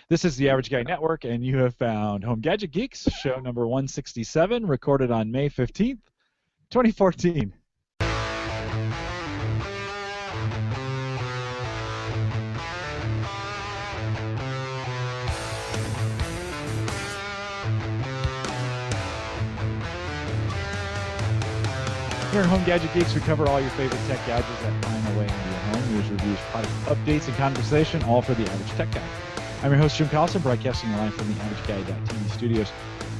This is the Average Guy Network, and you have found Home Gadget Geeks, show number 167, recorded on May 15th, 2014. Here at Home Gadget Geeks, we cover all your favorite tech gadgets that find their way into your home. News, reviews, product updates, and conversation, all for the average tech guy. I'm your host, Jim Collison, broadcasting live from the AverageGuy.tv studios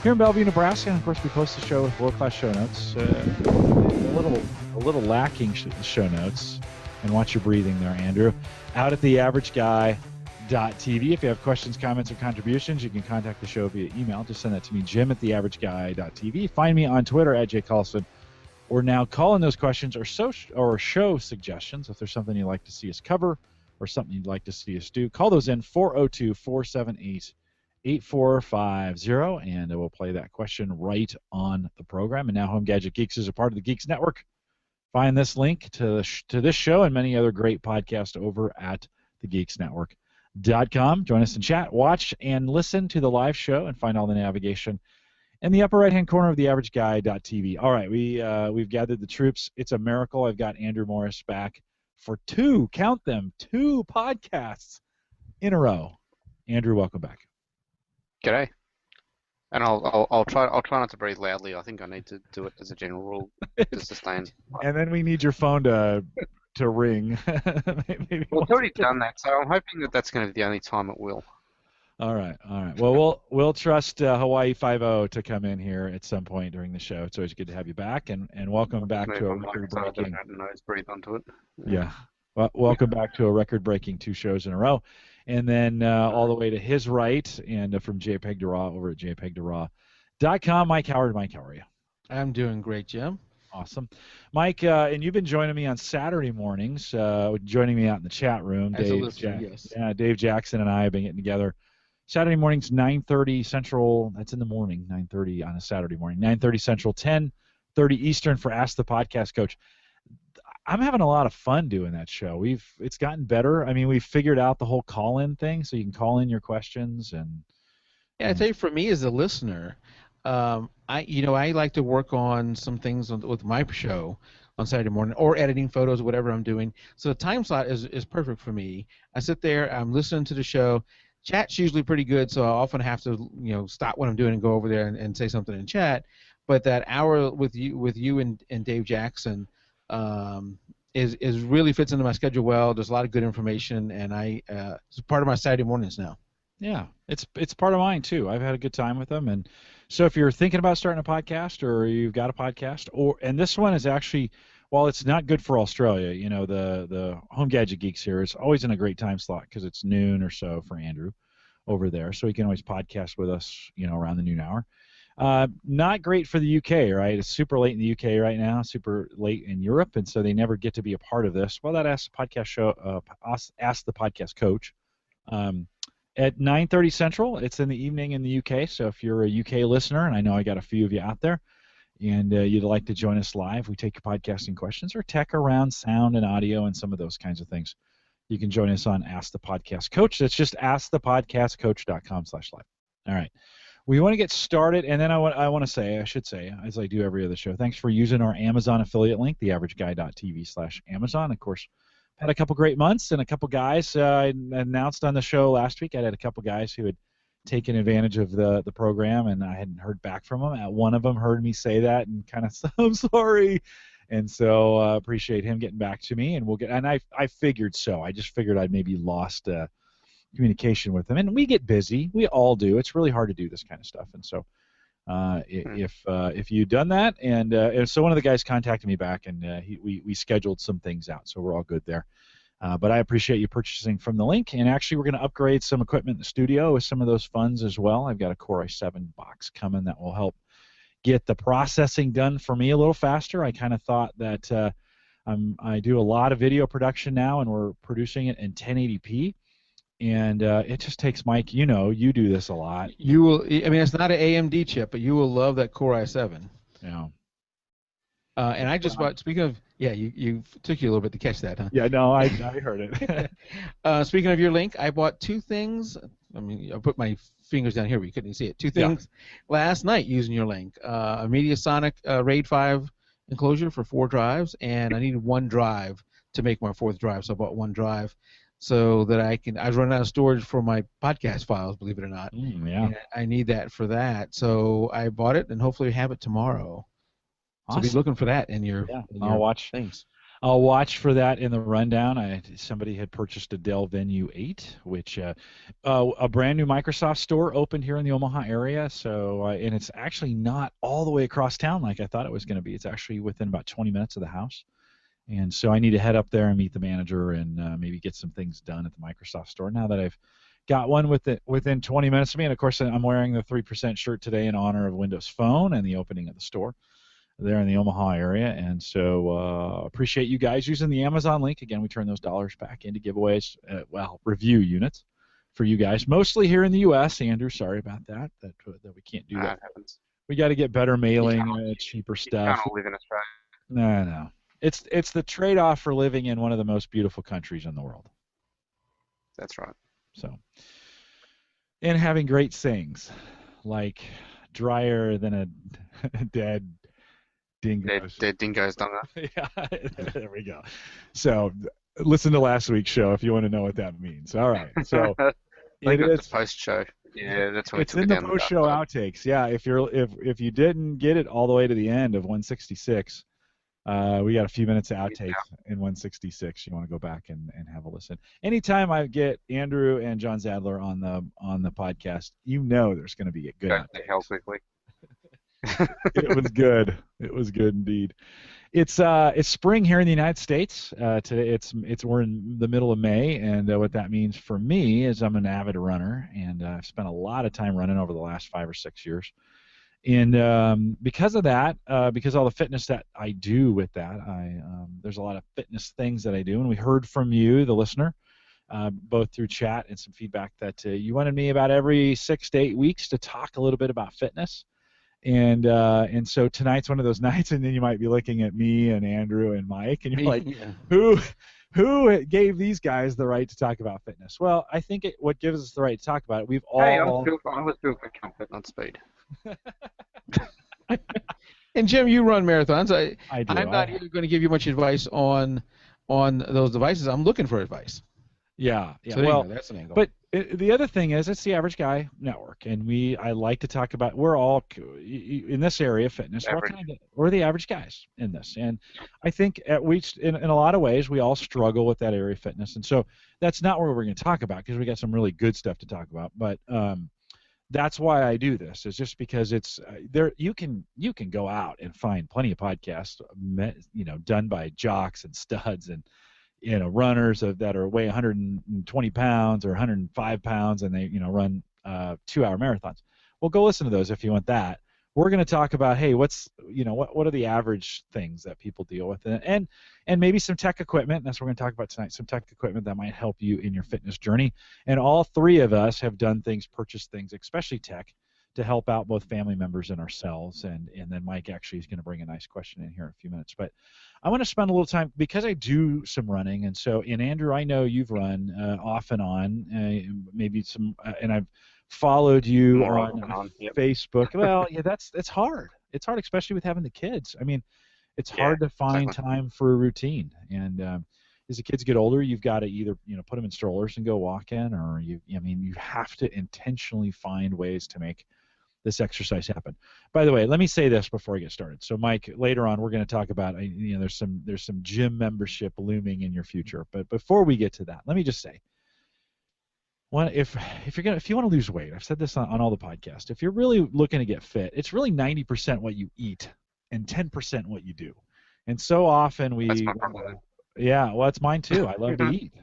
here in Bellevue, Nebraska. And of course, we post the show with world-class show notes. A little lacking show notes. And watch your breathing there, Andrew. Out at the AverageGuy.tv. If you have questions, comments, or contributions, you can contact the show via email. Just send that to me, Jim at the AverageGuy.tv. Find me on Twitter at jcollison. Or now call in those questions or show suggestions. If there's something you'd like to see us cover or something you'd like to see us do, call those in 402-478-8450, and we'll play that question right on the program. And now Home Gadget Geeks is a part of the Geeks Network. Find this link to this show and many other great podcasts over at thegeeksnetwork.com. Join us in chat, watch, and listen to the live show, and find all the navigation in the upper right-hand corner of the AverageGuy.tv. All right, we've gathered the troops. It's a miracle. I've got Andrew Morris back for two podcasts in a row. Andrew, welcome back. G'day. And I'll try not to breathe loudly. I think I need to do it as a general rule to sustain. And then we need your phone to ring. Maybe well, it's already done that, so I'm hoping that that's going to be the only time it will. All right. Well, we'll trust Hawaii 5-0 to come in here at some point during the show. It's always good to have you back, and welcome back to a record-breaking. Breathe onto it. Yeah. Well, welcome back to a record-breaking 2 shows in a row, and then all the way to his right, and from JPEG to Raw over at jpeg2raw.com. Mike Howard. Mike, how are you? I'm doing great, Jim. Awesome. Mike, and you've been joining me on Saturday mornings, joining me out in the chat room. As a listener, yes. Yeah, Dave Jackson and I have been getting together Saturday mornings, 9:30 Central. That's in the morning, 9:30 on a Saturday morning. 9:30 Central, 10:30 Eastern for Ask the Podcast Coach. I'm having a lot of fun doing that show. It's gotten better. I mean, we've figured out the whole call-in thing, so you can call in your questions. And I tell you, for me as a listener, I like to work on some things with my show on Saturday morning, or editing photos, whatever I'm doing. So the time slot is perfect for me. I sit there, I'm listening to the show. Chat's usually pretty good, so I often have to stop what I'm doing and go over there and say something in chat. But that hour with you and Dave Jackson is really fits into my schedule well. There's a lot of good information, and it's part of my Saturday mornings now. Yeah, it's part of mine too. I've had a good time with them, and so if you're thinking about starting a podcast or you've got a podcast, and this one is actually, while it's not good for Australia, the Home Gadget Geeks here is always in a great time slot because it's noon or so for Andrew over there, so he can always podcast with us, around the noon hour. Not great for the UK, right? It's super late in the UK right now, super late in Europe, and so they never get to be a part of this. Well, that Ask the Podcast Coach. At 9:30 Central, it's in the evening in the UK, so if you're a UK listener, and I know I got a few of you out there, and you'd like to join us live, we take your podcasting questions or tech around sound and audio and some of those kinds of things. You can join us on Ask the Podcast Coach. That's just askthepodcastcoach.com/live. All right. We want to get started, and then I should say, as I do every other show, thanks for using our Amazon affiliate link, theaverageguy.tv/Amazon. Of course, had a couple great months, and a couple guys I announced on the show last week. I had a couple guys who had taken advantage of the program, and I hadn't heard back from them. One of them heard me say that and kind of said, I'm sorry. And so appreciate him getting back to me, and I figured so. I just figured I'd maybe lost communication with him. And we get busy. We all do. It's really hard to do this kind of stuff. And so if you've done that, and so one of the guys contacted me back, and we scheduled some things out, so we're all good there. But I appreciate you purchasing from the link, and actually we're going to upgrade some equipment in the studio with some of those funds as well. I've got a Core i7 box coming that will help get the processing done for me a little faster. I kind of thought that I do a lot of video production now, and we're producing it in 1080p, and it just takes, Mike, you do this a lot. You will. I mean, it's not an AMD chip, but you will love that Core i7. Yeah. And I just bought. Speaking of, you took you a little bit to catch that, huh? Yeah, no, I heard it. Speaking of your link, I bought 2 things. I mean, I put my fingers down here, but you couldn't see it. Two Yeah. things last night using your link. A Mediasonic RAID 5 enclosure for 4 drives, and I needed 1 drive to make my 4th drive, so I bought 1 drive so that I was running out of storage for my podcast files, believe it or not. Yeah. And I need that for that, so I bought it, and hopefully have it tomorrow. Awesome. So be looking for that in your, I'll watch things. I'll watch for that in the rundown. Somebody had purchased a Dell Venue 8, which a brand new Microsoft store opened here in the Omaha area. So and it's actually not all the way across town like I thought it was going to be. It's actually within about 20 minutes of the house. And so I need to head up there and meet the manager and maybe get some things done at the Microsoft store now that I've got one within 20 minutes of me. And of course, I'm wearing the 3% shirt today in honor of Windows Phone and the opening of the store there in the Omaha area. And so appreciate you guys using the Amazon link. Again, we turn those dollars back into giveaways, review units for you guys, mostly here in the U.S. Andrew, sorry about that we can't do that. Happens. We got to get better mailing, cheaper stuff. You can't all live in Australia. No. It's the trade-off for living in one of the most beautiful countries in the world. That's right. So, and having great things like drier than a dead dingo. Dead dingoes done that. Yeah, there we go. So listen to last week's show if you want to know what that means. All right. So it is the post show. Yeah, that's what it's in the post show outtakes. Yeah, if you didn't get it all the way to the end of 166, we got a few minutes of outtakes in 166. You want to go back and have a listen. Anytime I get Andrew and John Zadler on the podcast, there's going to be a good outtakes. Hell quickly. It was good. It was good indeed. It's spring here in the United States. Today we're in the middle of May, and what that means for me is I'm an avid runner, and I've spent a lot of time running over the last 5 or 6 years. And because of that, because all the fitness that I do with that, there's a lot of fitness things that I do, and we heard from you, the listener, both through chat and some feedback that you wanted me about every 6 to 8 weeks to talk a little bit about fitness. And so tonight's one of those nights, and then you might be looking at me and Andrew and Mike, and you're like, who gave these guys the right to talk about fitness? Well, I think what gives us the right to talk about it, I was built for comfort, not speed. And Jim, you run marathons. I do. I'm not even going to give you much advice on those devices. I'm looking for advice. Yeah. So well, that's an angle. But the other thing is, it's the Average Guy Network, and I like to talk about, we're all in this area of fitness. We're the average guys in this, and I think in a lot of ways we all struggle with that area of fitness, and so that's not what we're going to talk about because we got some really good stuff to talk about. But that's why I do this. Is just because it's there. You can go out and find plenty of podcasts, done by jocks and studs and runners that are weigh 120 pounds or 105 pounds, and they run 2-hour marathons. Well, go listen to those if you want that. We're going to talk about, hey, what are the average things that people deal with, and maybe some tech equipment. That's what we're going to talk about tonight. Some tech equipment that might help you in your fitness journey. And all three of us have done things, purchased things, especially tech, to help out both family members and ourselves. And then Mike actually is going to bring a nice question in here in a few minutes. But I want to spend a little time, because I do some running, and so, and Andrew, I know you've run off and on, maybe some, and I've followed you on Facebook. Well, yeah, it's hard. It's hard, especially with having the kids. I mean, it's hard to find time for a routine. And as the kids get older, you've got to either put them in strollers and go walking, or you have to intentionally find ways to make this exercise happen. By the way, let me say this before I get started. So, Mike, later on we're going to talk about there's some gym membership looming in your future. But before we get to that, let me just say, if you want to lose weight, I've said this on all the podcasts. If you're really looking to get fit, it's really 90% what you eat and 10% what you do. And so often That's my problem. Yeah, well, it's mine too. I love to eat.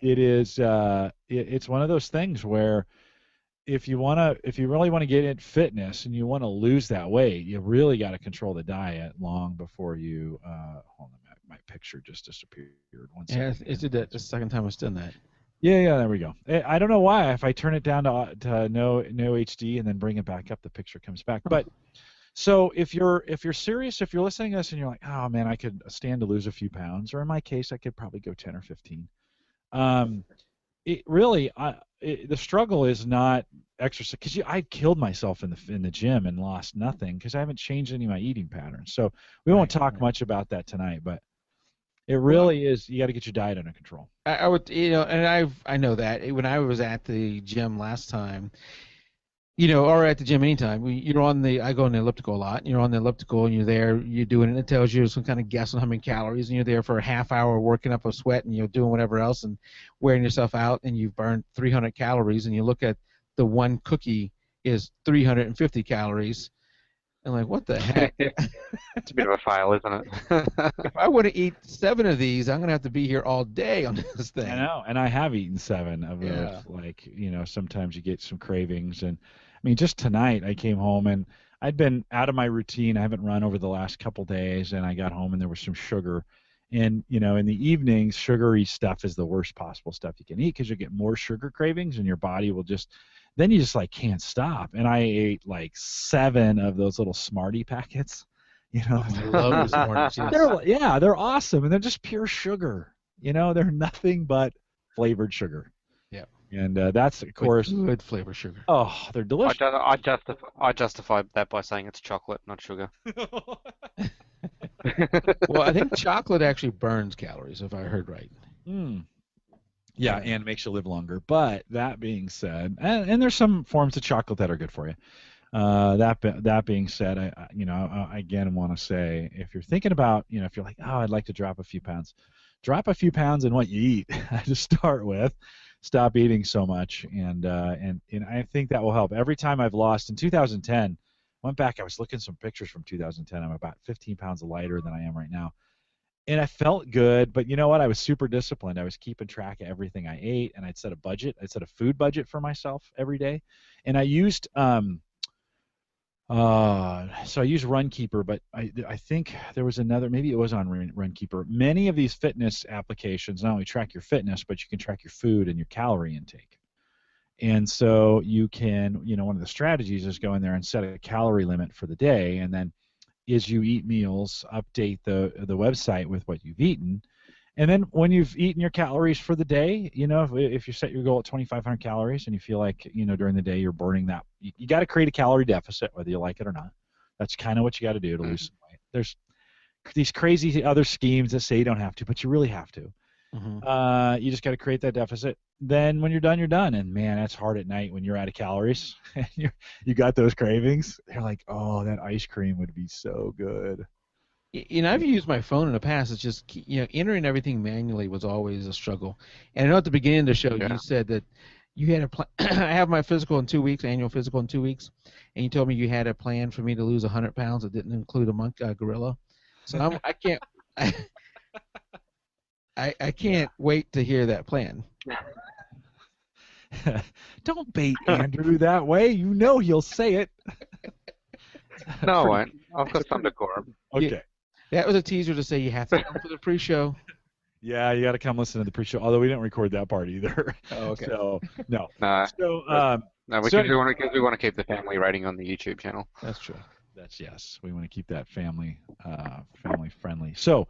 It's one of those things where if you really want to get in fitness and you want to lose that weight, you really got to control the diet long before you. Hold on, my picture just disappeared. Yeah, it did that. The second time it's done that. Yeah, there we go. I don't know why. If I turn it down to no HD and then bring it back up, the picture comes back. But so if you're serious, if you're listening to this and you're like, oh man, I could stand to lose a few pounds, or in my case, I could probably go 10 or 15. It really, the struggle is not exercise because I killed myself in the gym and lost nothing because I haven't changed any of my eating patterns. So we won't talk much about that tonight, but it really is. You got to get your diet under control. I would, and I know that when I was at the gym last time, or at the gym anytime, I go on the elliptical a lot, and you're on the elliptical and you're there, you're doing it, and it tells you some kind of guess on how many calories, and you're there for a half hour working up a sweat and you're doing whatever else and wearing yourself out, and you've burned 300 calories, and you look at the one cookie is 350 calories. And like, what the heck? It's a bit of a fail, isn't it? If I want to eat 7 of these, I'm going to have to be here all day on this thing. I know, and I have eaten 7 of those. Like, sometimes you get some cravings. And, I mean, just tonight I came home, and I'd been out of my routine. I haven't run over the last couple days, and I got home, and there was some sugar. And, in the evenings, sugary stuff is the worst possible stuff you can eat because you get more sugar cravings, and your body will then you just, like, can't stop. And I ate, like, 7 of those little Smartie packets. I love the Smarties. Yes. They're awesome, and they're just pure sugar. They're nothing but flavored sugar. Yeah. And that's, of course, good flavored sugar. Oh, they're delicious. I justify that by saying it's chocolate, not sugar. Well, I think chocolate actually burns calories, if I heard right. Yeah, and makes you live longer. But that being said, and there's some forms of chocolate that are good for you. That being said, I again want to say, if you're thinking about, if you're like, oh, I'd like to drop a few pounds in what you eat to start with. Stop eating so much, and I think that will help. Every time I've lost in 2010, went back, I was looking at some pictures from 2010. I'm about 15 pounds lighter than I am right now. And I felt good, but you know what? I was super disciplined. I was keeping track of everything I ate, and I'd set a budget. I'd set a food budget for myself every day. And I used so I used Runkeeper, but I think there was another, maybe it was on Runkeeper. Many of these fitness applications not only track your fitness, but you can track your food and your calorie intake. And so you can, one of the strategies is go in there and set a calorie limit for the day, and then as you eat meals, update the website with what you've eaten. And then when you've eaten your calories for the day, if you set your goal at 2,500 calories and you feel like, during the day you're burning that, you got to create a calorie deficit, whether you like it or not. That's kind of what you got to do to lose some weight. There's these crazy other schemes that say you don't have to, but you really have to. You just got to create that deficit. Then when you're done, you're done. And man, that's hard at night when you're out of calories and you got those cravings. They're like, oh, that ice cream would be so good. I've used my phone in the past. It's just, entering everything manually was always a struggle. And I know at the beginning of the show you said that you had a plan. I have my physical in 2 weeks, annual physical in 2 weeks, and you told me you had a plan for me to lose 100 pounds that didn't include a gorilla. So I can't. I can't wait to hear that plan. Don't bait Andrew that way. He'll say it. No, I won't. I've got some decorum. Okay. That was a teaser to say you have to come for the pre-show. Yeah, you got to come listen to the pre-show. Although we didn't record that part either. Oh, okay. So no. No. So no, we want to keep the family rating on the YouTube channel. That's true. Yes. We want to keep that family friendly. So.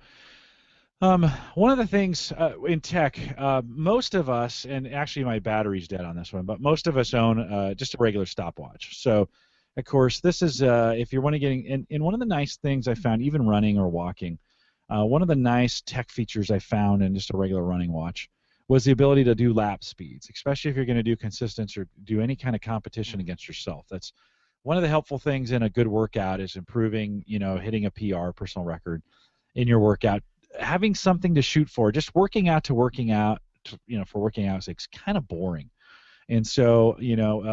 One of the things in tech, most of us, and actually my battery's dead on this one, but most of us own just a regular stopwatch. So, of course, this is if you're one of getting, and one of the nice things I found, even running or walking, one of the nice tech features I found in just a regular running watch was the ability to do lap speeds, especially if you're going to do consistence or do any kind of competition against yourself. That's one of the helpful things in a good workout is improving, hitting a PR, personal record, in your workout. Having something to shoot for, just working out, for working out, it's kind of boring. And so,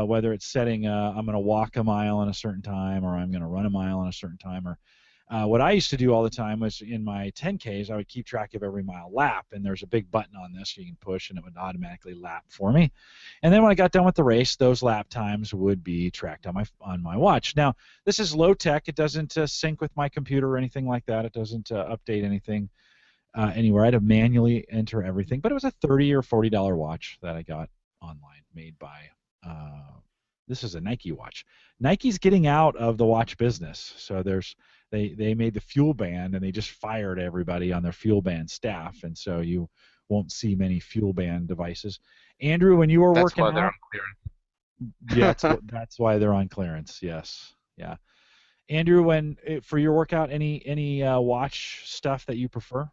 whether it's setting, I'm going to walk a mile in a certain time, or I'm going to run a mile in a certain time, or what I used to do all the time was in my 10Ks, I would keep track of every mile lap, and there's a big button on this you can push, and it would automatically lap for me. And then when I got done with the race, those lap times would be tracked on my watch. Now, this is low tech. It doesn't sync with my computer or anything like that. It doesn't update anything. Anywhere. I had to manually enter everything, but it was a $30 or $40 watch that I got online, made by. This is a Nike watch. Nike's getting out of the watch business, so they made the Fuel Band, and they just fired everybody on their Fuel Band staff, and so you won't see many fuel band devices. Andrew, when you were That's working why they're out, on yeah, clearance. that's why they're on clearance. Yes, yeah. Andrew, for your workout, any watch stuff that you prefer?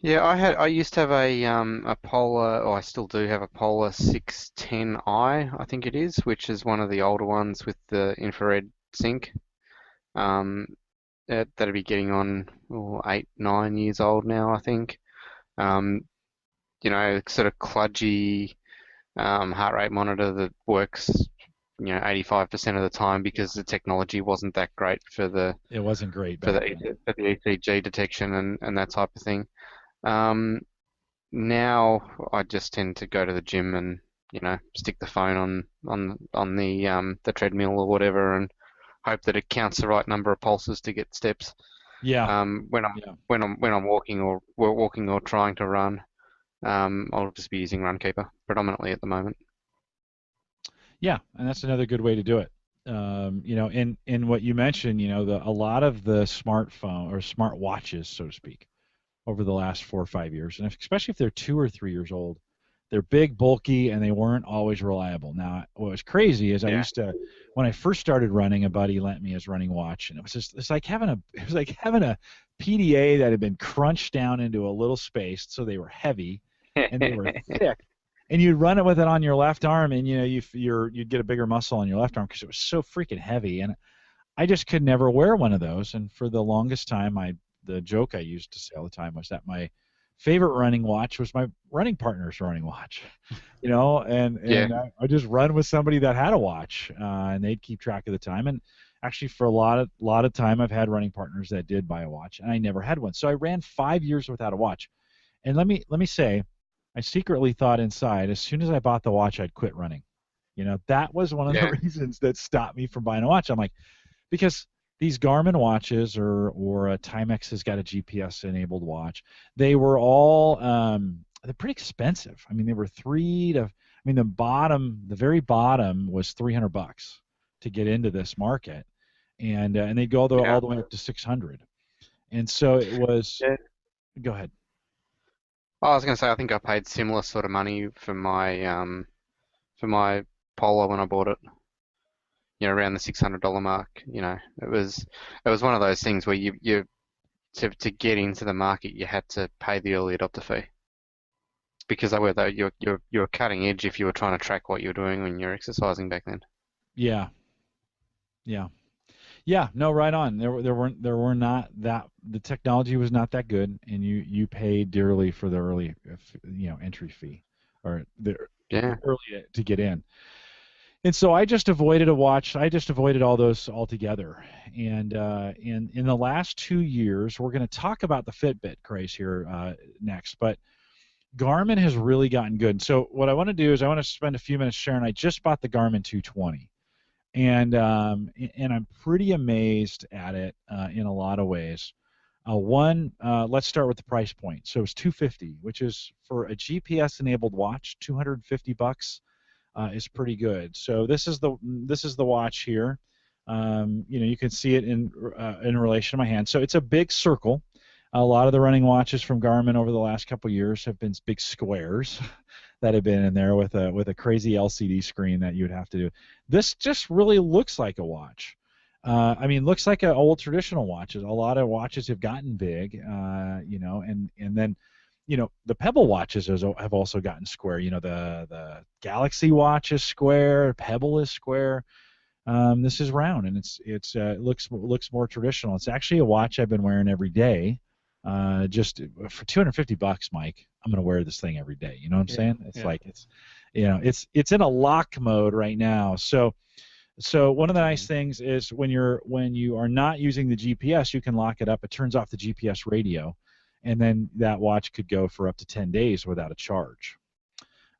Yeah, I used to have a Polar, or I still do have a Polar 610i, I think it is, which is one of the older ones with the infrared sync. Um, that'd be getting on 8, 9 years old now, I think. Um, sort of kludgy heart rate monitor that works, 85% of the time because the technology wasn't that great for the It wasn't great for back the then. for the ECG detection and that type of thing. Um, Now I just tend to go to the gym and stick the phone on the treadmill or whatever and hope that it counts the right number of pulses to get steps. Yeah, When I'm yeah, walking or trying to run, I'll just be using Runkeeper predominantly at the moment. yeah, and that's another good way to do it. In what you mentioned, a lot of the smartphone or smart watches, so to speak, over the last 4 or 5 years, and especially if they're 2 or 3 years old, they're big, bulky, and they weren't always reliable. Now, what was crazy is Yeah. when I first started running, a buddy lent me his running watch, and it's like having a PDA that had been crunched down into a little space, so they were heavy and they were thick, and you'd run it with it on your left arm, and you'd get a bigger muscle on your left arm because it was so freaking heavy, and I just could never wear one of those. And for the longest time, the joke I used to say all the time was that my favorite running watch was my running partner's running watch, and Yeah. I just run with somebody that had a watch, and they'd keep track of the time. And actually, for a lot of time, I've had running partners that did buy a watch, and I never had one. So I ran 5 years without a watch. And let me say, I secretly thought inside, as soon as I bought the watch, I'd quit running. That was one of the Yeah. reasons that stopped me from buying a watch. I'm like, because these Garmin watches or Timex has got a GPS enabled watch. They were all they're pretty expensive. I mean, they were the very bottom was $300 to get into this market, and they'd go Yeah. all the way up to 600. And so it was. Yeah. Go ahead. I was going to say I think I paid similar sort of money for my Polar when I bought it. Around the $600 mark. It was one of those things where you to get into the market you had to pay the early adopter fee because you're cutting edge if you were trying to track what you were doing when you're exercising back then. Yeah, yeah. Yeah, no, right on. There were not that the technology was not that good, and you paid dearly for the early, entry fee, or the Yeah. early to get in. And so I just avoided a watch. I just avoided all those altogether. And in the last 2 years, we're going to talk about the Fitbit craze here next, but Garmin has really gotten good. So what I want to do is I want to spend a few minutes sharing. I just bought the Garmin 220. And I'm pretty amazed at it in a lot of ways. Let's start with the price point. So it's $250, which is for a GPS-enabled watch, $250 is pretty good. So this is the watch here. You can see it in relation to my hand. So it's a big circle. A lot of the running watches from Garmin over the last couple of years have been big squares that have been in there with a crazy LCD screen that you'd have to do. This just really looks like a watch. Looks like an old traditional watches. A lot of watches have gotten big, and then, the Pebble watches have also gotten square. The Galaxy watch is square, Pebble is square. This is round, and it looks more traditional. It's actually a watch I've been wearing every day. Just for $250, Mike, I'm gonna wear this thing every day. You know what I'm saying? It's like it's in a lock mode right now. So one of the nice things is when you are not using the GPS, you can lock it up. It turns off the GPS radio, and then that watch could go for up to 10 days without a charge.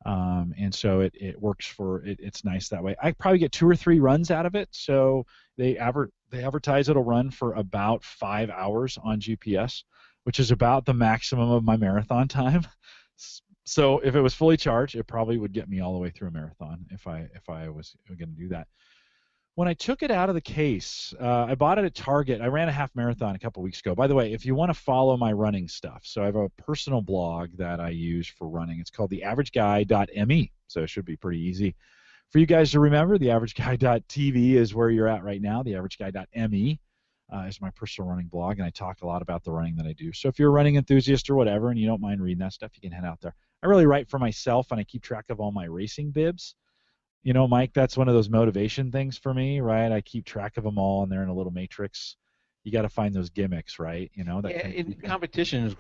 And so it works it's nice that way. I probably get 2 or 3 runs out of it. So they advertise it'll run for about 5 hours on GPS, which is about the maximum of my marathon time. So if it was fully charged, it probably would get me all the way through a marathon if I was going to do that. When I took it out of the case, I bought it at Target. I ran a half marathon a couple weeks ago. By the way, if you want to follow my running stuff, so I have a personal blog that I use for running. It's called theaverageguy.me, so it should be pretty easy for you guys to remember. Theaverageguy.tv is where you're at right now. Theaverageguy.me is my personal running blog, and I talk a lot about the running that I do. So if you're a running enthusiast or whatever, and you don't mind reading that stuff, you can head out there. I really write for myself, and I keep track of all my racing bibs. You know, Mike, that's one of those motivation things for me, right? I keep track of them all, and they're in a little matrix. You got to find those gimmicks, right? You know, that Yeah, kind of in keep you. competition was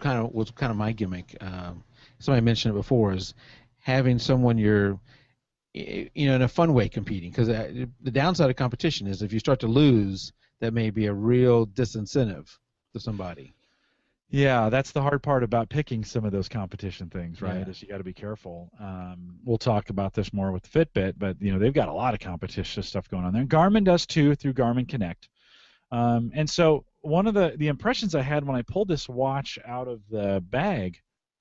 kind of my gimmick. Somebody mentioned it before, is having someone you're, in a fun way competing. Because the downside of competition is if you start to lose, that may be a real disincentive to somebody. Yeah, that's the hard part about picking some of those competition things, right? Yeah. Is you got to be careful. We'll talk about this more with Fitbit, but they've got a lot of competition stuff going on there. And Garmin does too through Garmin Connect. And so one of the impressions I had when I pulled this watch out of the bag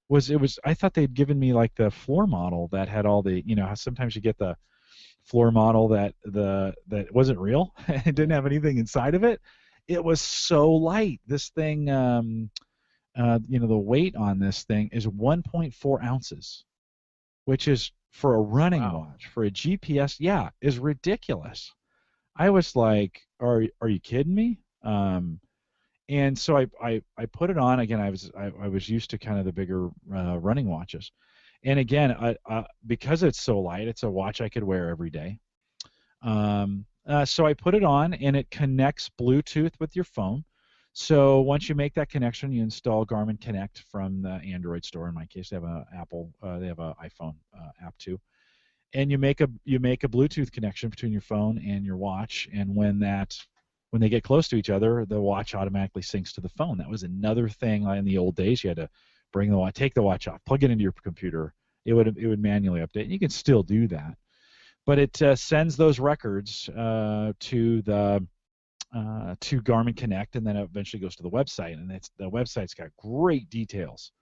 was I thought they'd given me like the floor model that had all the how sometimes you get the floor model that wasn't real. It didn't have anything inside of it. It was so light. This thing. The weight on this thing is 1.4 ounces, which is for a running watch, for a GPS, is ridiculous. I was like, are you kidding me? And so I put it on again. I was used to kind of the bigger running watches, and again, because it's so light, it's a watch I could wear every day. So I put it on, and it connects Bluetooth with your phone. So once you make that connection, you install Garmin Connect from the Android store. In my case, they have an Apple, they have an iPhone app too, and you make a Bluetooth connection between your phone and your watch. And when they get close to each other, the watch automatically syncs to the phone. That was another thing in the old days. You had to take the watch off, plug it into your computer. It would manually update. And you can still do that, but it sends those records to Garmin Connect, and then it eventually goes to the website, and the website's got great details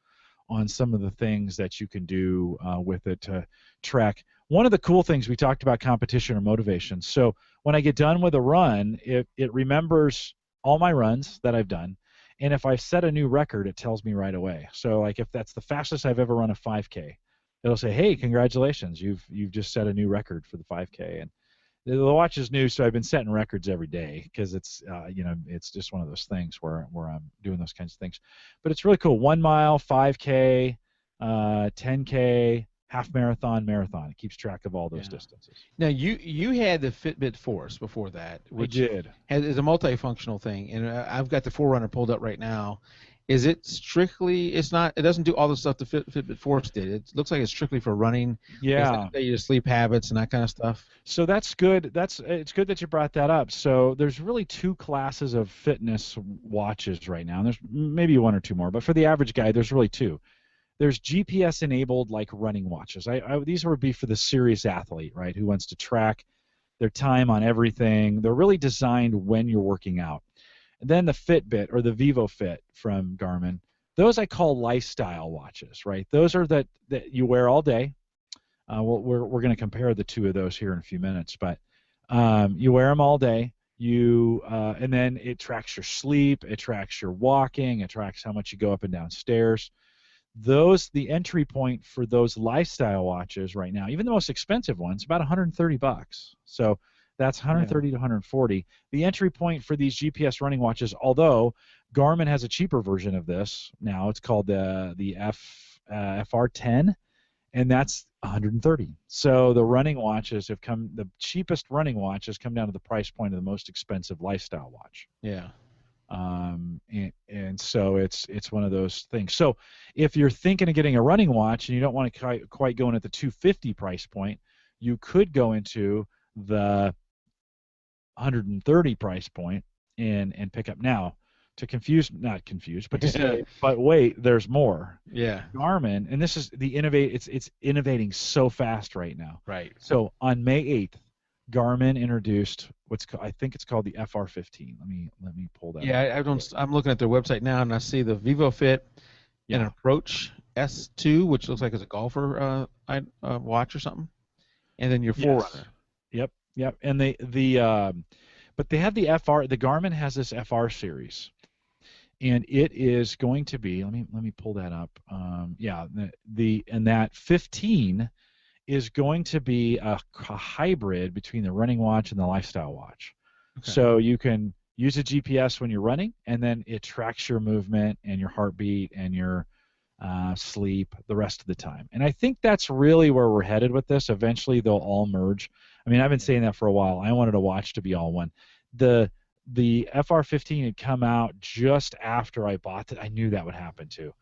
on some of the things that you can do with it to track. One of the cool things we talked about competition or motivation. So when I get done with a run, it remembers all my runs that I've done, and if I set a new record, it tells me right away. So like if that's the fastest I've ever run a 5K, it'll say, "Hey, congratulations, you've just set a new record for the 5K." And the watch is new, so I've been setting records every day because it's it's just one of those things where I'm doing those kinds of things. But it's really cool. 1 mile, 5K, 10K, half marathon, marathon. It keeps track of all those distances. Now you had the Fitbit Force before that, which is a multifunctional thing, and I've got the Forerunner pulled up right now. Is it strictly? It's not. It doesn't do all the stuff the Fitbit Force did. It looks like it's strictly for running. Yeah. Your sleep habits and that kind of stuff. So that's good. It's good that you brought that up. So there's really two classes of fitness watches right now. And there's maybe one or two more, but for the average guy, there's really two. There's GPS enabled like running watches. These would be for the serious athlete, right, who wants to track their time on everything. They're really designed when you're working out. And then the Fitbit or the Vivofit from Garmin, those I call lifestyle watches, right? Those are that you wear all day. We're going to compare the two of those here in a few minutes, but you wear them all day. And then it tracks your sleep, it tracks your walking, it tracks how much you go up and down stairs. The entry point for those lifestyle watches right now, even the most expensive ones, about $130. So that's 130 to 140. The entry point for these GPS running watches, although Garmin has a cheaper version of this now, it's called the FR10, and that's 130. So the running watches the cheapest running watch has come down to the price point of the most expensive lifestyle watch. Yeah. And so it's one of those things. So if you're thinking of getting a running watch and you don't want to quite go in at the 250 price point, you could go into the 130 price point and pick up now. Not confuse, but to say, but wait, there's more. Yeah. Garmin, and this is it's innovating so fast right now. Right. So on May 8th, Garmin introduced I think it's called the FR15. Let me pull that. Yeah, up. I'm looking at their website now, and I see the Vivofit an Approach S2, which looks like it's a golfer watch or something, and then your Forerunner. Yep. Yep. And but they have the FR. The Garmin has this FR series, and it is going to be. Let me pull that up. Yeah. And that 15 is going to be a hybrid between the running watch and the lifestyle watch. Okay. So you can use a GPS when you're running, and then it tracks your movement and your heartbeat and your sleep the rest of the time. And I think that's really where we're headed with this. Eventually, they'll all merge. I mean, I've been saying that for a while. I wanted a watch to be all one. The FR15 had come out just after I bought it. I knew that would happen too.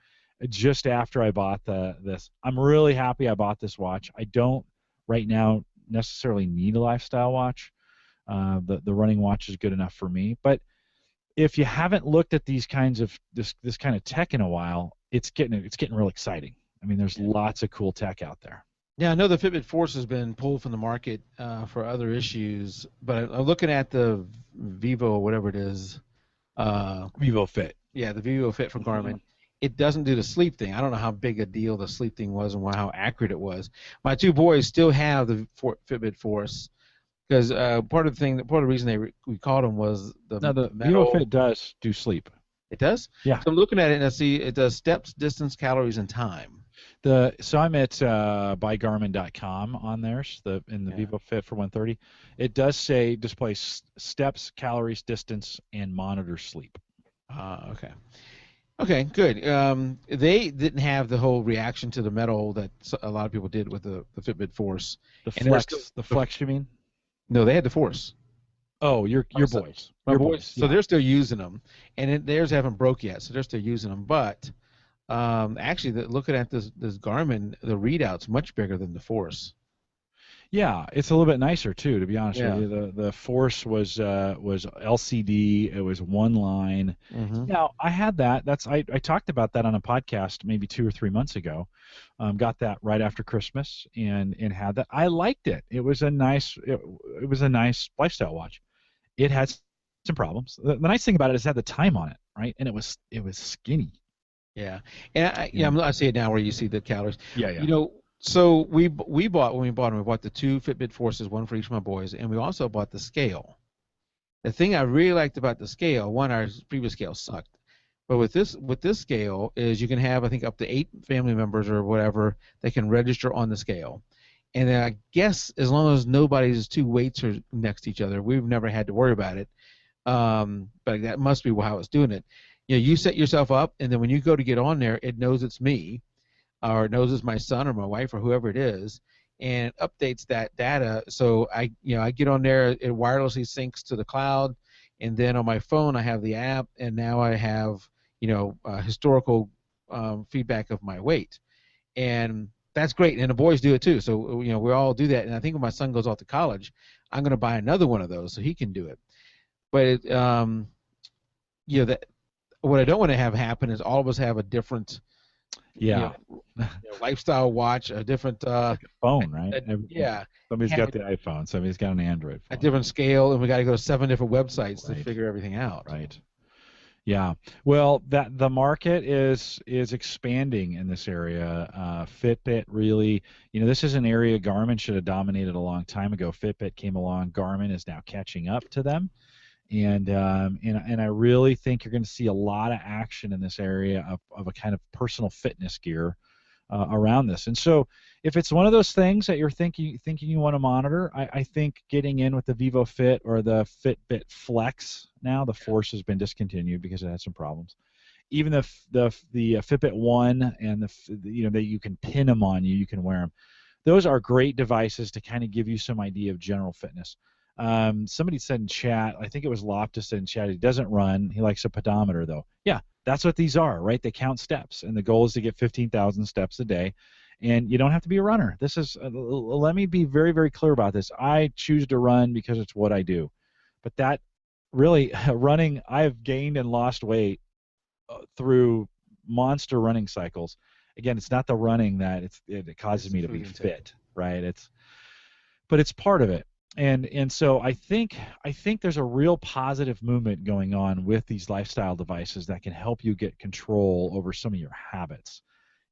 Just after I bought this, I'm really happy I bought this watch. I don't right now necessarily need a lifestyle watch. The running watch is good enough for me. But if you haven't looked at these kinds of this kind of tech in a while, it's getting real exciting. I mean, there's lots of cool tech out there. Yeah, I know the Fitbit Force has been pulled from the market for other issues, but I'm looking at the Vivo, whatever it is. Vivofit. Yeah, the Vivofit from Garmin. It doesn't do the sleep thing. I don't know how big a deal the sleep thing was and how accurate it was. My two boys still have the Fitbit Force because part of the reason we called them was the metal. Vivofit does do sleep. It does? Yeah. So I'm looking at it and I see it does steps, distance, calories, and time. So I'm at buygarmin.com on theirs, in the Vivofit for 130. It does say display steps, calories, distance, and monitor sleep. Okay. Okay, good. They didn't have the whole reaction to the metal that a lot of people did with the Fitbit Force. The Flex, you mean? No, they had the Force. Oh, your boys. My boys. So they're still using them, and theirs haven't broke yet, so they're still using them. But actually, looking at this Garmin, the readout's much bigger than the Force. Yeah, it's a little bit nicer too, to be honest with you. The Force was LCD. It was one line. Mm-hmm. Now I had that. I talked about that on a podcast maybe 2 or 3 months ago. Got that right after Christmas and had that. I liked it. It was a nice lifestyle watch. It had some problems. The nice thing about it is it had the time on it, right? And it was skinny. Yeah, and I see it now where you see the calories. Yeah. You know. So we bought when we bought them. We bought the two Fitbit Forces, one for each of my boys, and we also bought the scale. The thing I really liked about the scale, our previous scale sucked, but with this scale is you can have I think up to 8 family members or whatever that can register on the scale, and then I guess as long as nobody's two weights are next to each other, we've never had to worry about it. But that must be how it's doing it. You know, you set yourself up, and then when you go to get on there, it knows it's me. Or it knows it's my son or my wife or whoever it is, and it updates that data. So I get on there, it wirelessly syncs to the cloud, and then on my phone I have the app, and now I have historical feedback of my weight, and that's great. And the boys do it too. So we all do that. And I think when my son goes off to college, I'm going to buy another one of those so he can do it. But that what I don't want to have happen is all of us have a different lifestyle watch, a different like a phone, right? Somebody's got the iPhone, somebody's got an Android phone. A different scale, and we got to go to 7 different websites to figure everything out. Right. Yeah. Well, the market is expanding in this area. Fitbit really, this is an area Garmin should have dominated a long time ago. Fitbit came along. Garmin is now catching up to them. And I really think you're going to see a lot of action in this area of a kind of personal fitness gear around this. And so if it's one of those things that you're thinking you want to monitor, I think getting in with the Vivofit or the Fitbit Flex now, the Force has been discontinued because it had some problems. Even the Fitbit One and that you can pin them on you can wear them. Those are great devices to kind of give you some idea of general fitness. Somebody said in chat, I think it was Loftus said in chat, he doesn't run, he likes a pedometer though. Yeah, that's what these are, right? They count steps, and the goal is to get 15,000 steps a day, and you don't have to be a runner. This is, let me be very, very clear about this. I choose to run because it's what I do, but that really, running, I've gained and lost weight through monster running cycles. Again, it's not the running that it causes me to be fit, right? But it's part of it. And so I think there's a real positive movement going on with these lifestyle devices that can help you get control over some of your habits.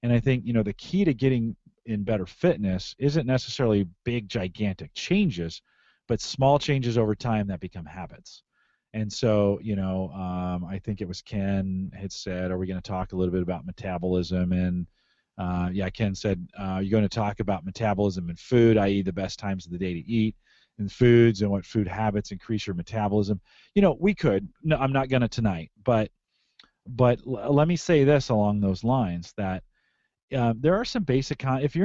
And I think the key to getting in better fitness isn't necessarily big gigantic changes, but small changes over time that become habits. And so, I think it was Ken had said, are we going to talk a little bit about metabolism? And yeah, Ken said, you're going to talk about metabolism in food, i.e. the best times of the day to eat in foods and what food habits increase your metabolism. We could. No, I'm not going to tonight, but let me say this along those lines, that there are some basic if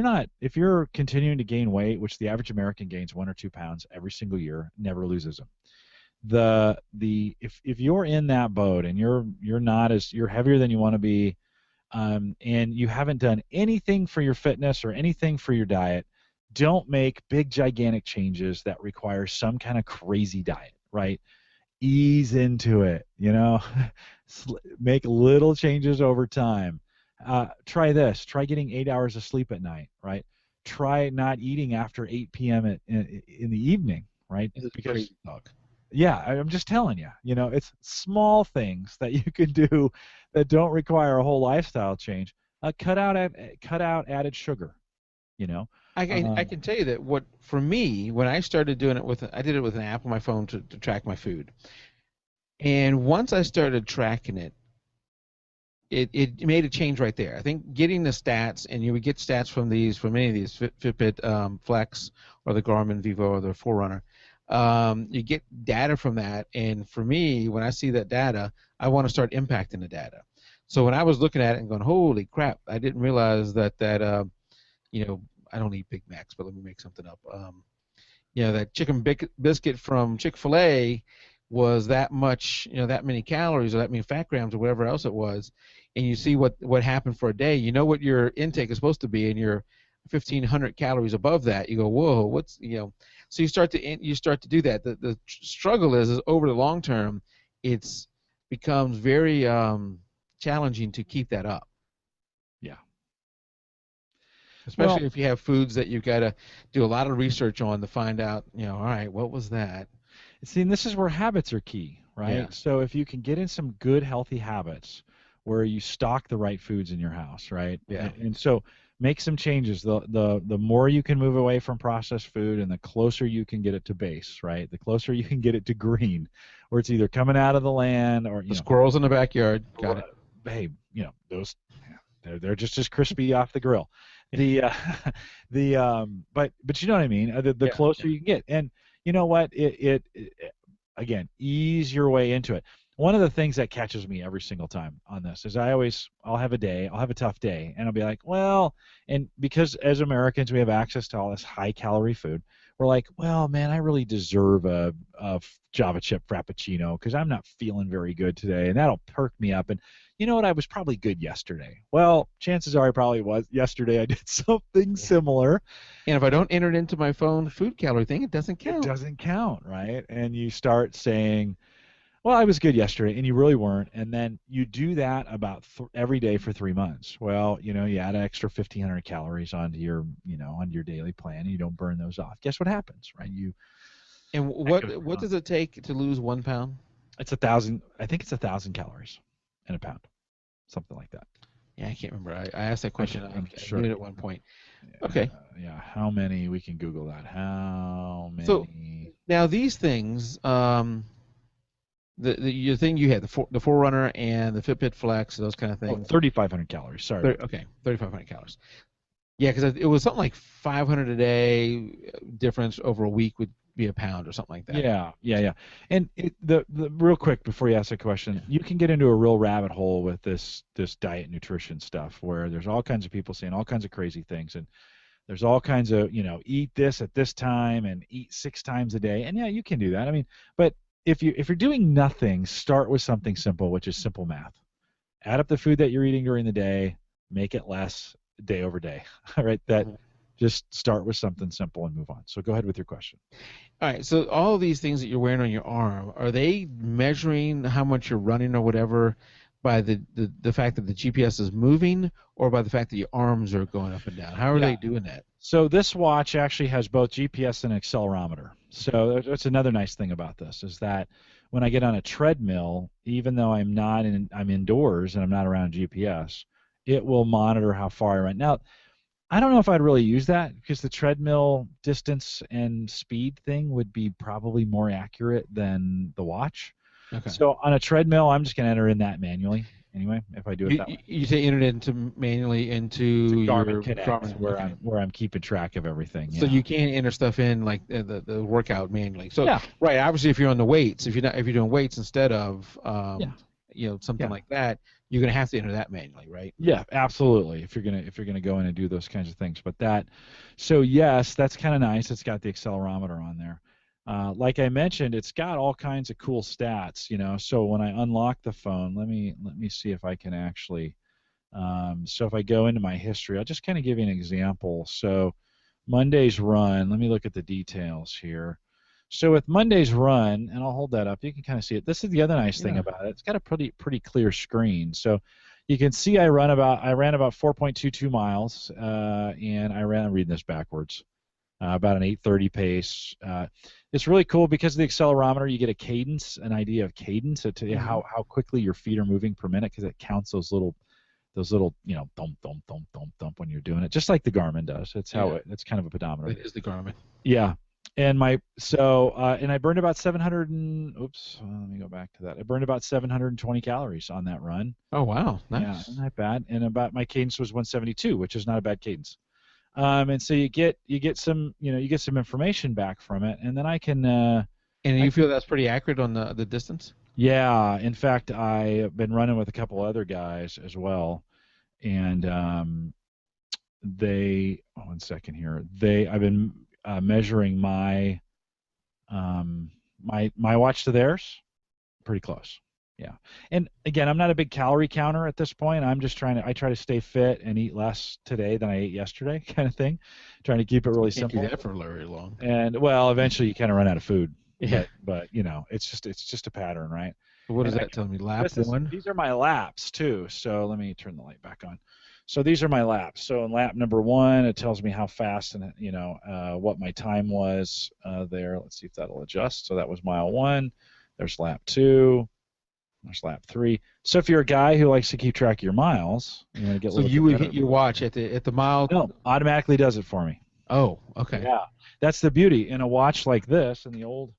you're continuing to gain weight, which the average American gains 1 or 2 pounds every single year, never loses them. If you're in that boat and you're heavier than you want to be, and you haven't done anything for your fitness or anything for your diet, don't make big gigantic changes that require some kind of crazy diet, right? Ease into it, make little changes over time. Try this. Try getting 8 hours of sleep at night, right? Try not eating after 8 p.m. in the evening, right? Because crazy talk. Yeah, I'm just telling you, it's small things that you can do that don't require a whole lifestyle change. Cut out added sugar, I can tell you that for me, when I started doing it I did it with an app on my phone to track my food. And once I started tracking it, it made a change right there. I think getting the stats, and you would get stats from any of these Fitbit Flex or the Garmin Vivo or the Forerunner. You get data from that, and for me, when I see that data, I want to start impacting the data. So when I was looking at it and going, holy crap, I didn't realize that I don't eat Big Macs, but let me make something up. That chicken biscuit from Chick-fil-A was that much, that many calories or that many fat grams or whatever else it was, and you see what happened for a day. You know what your intake is supposed to be, and you're 1,500 calories above that. You go, whoa, what's So you start to do that. The struggle is over the long term, it's becomes very challenging to keep that up. Yeah. Especially if you have foods that you've got to do a lot of research on to find out, all right, what was that? See, and this is where habits are key, right? Yeah. So if you can get in some good, healthy habits where you stock the right foods in your house, right? Yeah. And so make some changes. The more you can move away from processed food and the closer you can get it to base, right? The closer you can get it to green, where it's either coming out of the land or the squirrels in the backyard. Got it. Hey, those they're just as crispy off the grill. But you know what I mean. The closer you can get, and you know what, it again, ease your way into it. One of the things that catches me every single time on this is I'll have a tough day, and I'll be like, well, and because as Americans we have access to all this high calorie food, we're like, well, man, I really deserve a Java chip frappuccino because I'm not feeling very good today, and that'll perk me up. And you know what? I was probably good yesterday. Well, chances are I probably was yesterday. I did something similar. And if I don't enter it into my phone food calorie thing, it doesn't count. It doesn't count, right? And you start saying, well, I was good yesterday, and you really weren't. And then you do that about every day for 3 months. Well, you add an extra 1,500 calories onto your daily plan, and you don't burn those off. Guess what happens, right? And what does it take to lose 1 pound? It's 1,000. I think it's 1,000 calories in a pound, something like that. Yeah, I can't remember. I asked that question. I'm sure. I did it at one point. Okay. Yeah. How many? We can Google that. How many? So now these things, the thing you had, the Forerunner and the Fitbit Flex, those kind of things. 3,500 calories. Sorry. Okay, 3,500 calories. Yeah, because it was something like 500 a day difference over a week would be a pound or something like that. Yeah. And the real quick before you ask a question, you can get into a real rabbit hole with this diet nutrition stuff where there's all kinds of people saying all kinds of crazy things, and there's all kinds of eat this at this time and eat 6 times a day, and yeah, you can do that. I mean, but if you're doing nothing, start with something simple, which is simple math. Add up the food that you're eating during the day, make it less day over day. All right, just start with something simple and move on. So go ahead with your question. All right, so all of these things that you're wearing on your arm, are they measuring how much you're running or whatever by the fact that the GPS is moving, or by the fact that your arms are going up and down? How are they doing that? So this watch actually has both GPS and accelerometer. So that's another nice thing about this, is that when I get on a treadmill, even though I'm indoors and I'm not around GPS, it will monitor how far I run. Now, I don't know if I'd really use that because the treadmill distance and speed thing would be probably more accurate than the watch. Okay. So on a treadmill, I'm just going to enter in that manually anyway if I do it that way. You say enter it into manually It's a into Garmin your Connect Garmin. where Okay. I'm keeping track of everything. So Yeah. you can enter stuff in like the workout manually. So Yeah. right, obviously if you're on the weights, if you're doing weights instead of Yeah. something Yeah. like that, you're gonna have to enter that manually, right? Yeah, absolutely. If you're gonna go in and do those kinds of things, but so yes, that's kind of nice. It's got the accelerometer on there. Like I mentioned, it's got all kinds of cool stats. So when I unlock the phone, let me see if I can actually. So if I go into my history, I'll just kind of give you an example. So Monday's run. Let me look at the details here. So with Monday's run, and I'll hold that up, you can kind of see it. This is the other nice thing about it. It's got a pretty clear screen. So you can see I ran about 4.22 miles, and I'm reading this backwards, about an 8:30 pace. It's really cool because of the accelerometer. You get a cadence, an idea of cadence, to tell you how quickly your feet are moving per minute because it counts those little thump thump thump thump thump when you're doing it, just like the Garmin does. It's it's kind of a pedometer. It is the Garmin. Yeah. And and I burned about 700 and let me go back to that. I burned about 720 calories on that run. Oh wow, nice. Yeah, not bad. And about my cadence was 172, which is not a bad cadence. And so you get some information back from it, and then I can. And you feel that's pretty accurate on the distance? Yeah. In fact, I've been running with a couple other guys as well, and one second here. I've been measuring my my watch to theirs, pretty close. Yeah. And again, I'm not a big calorie counter at this point. I'm just I try to stay fit and eat less today than I ate yesterday, kind of thing. Trying to keep it really simple. Can't do that for very long. And well, eventually you kind of run out of food. Yeah. But it's just a pattern, right? What does that tell me? Lap one? These are my laps too. So let me turn the light back on. So these are my laps. So in lap number 1, it tells me how fast and what my time was there. Let's see if that'll adjust. So that was mile 1. There's lap 2. There's lap 3. So if you're a guy who likes to keep track of your miles, you want to get. So you would hit your watch at the mile. No, automatically does it for me. Oh, okay. Yeah, that's the beauty in a watch like this. In the old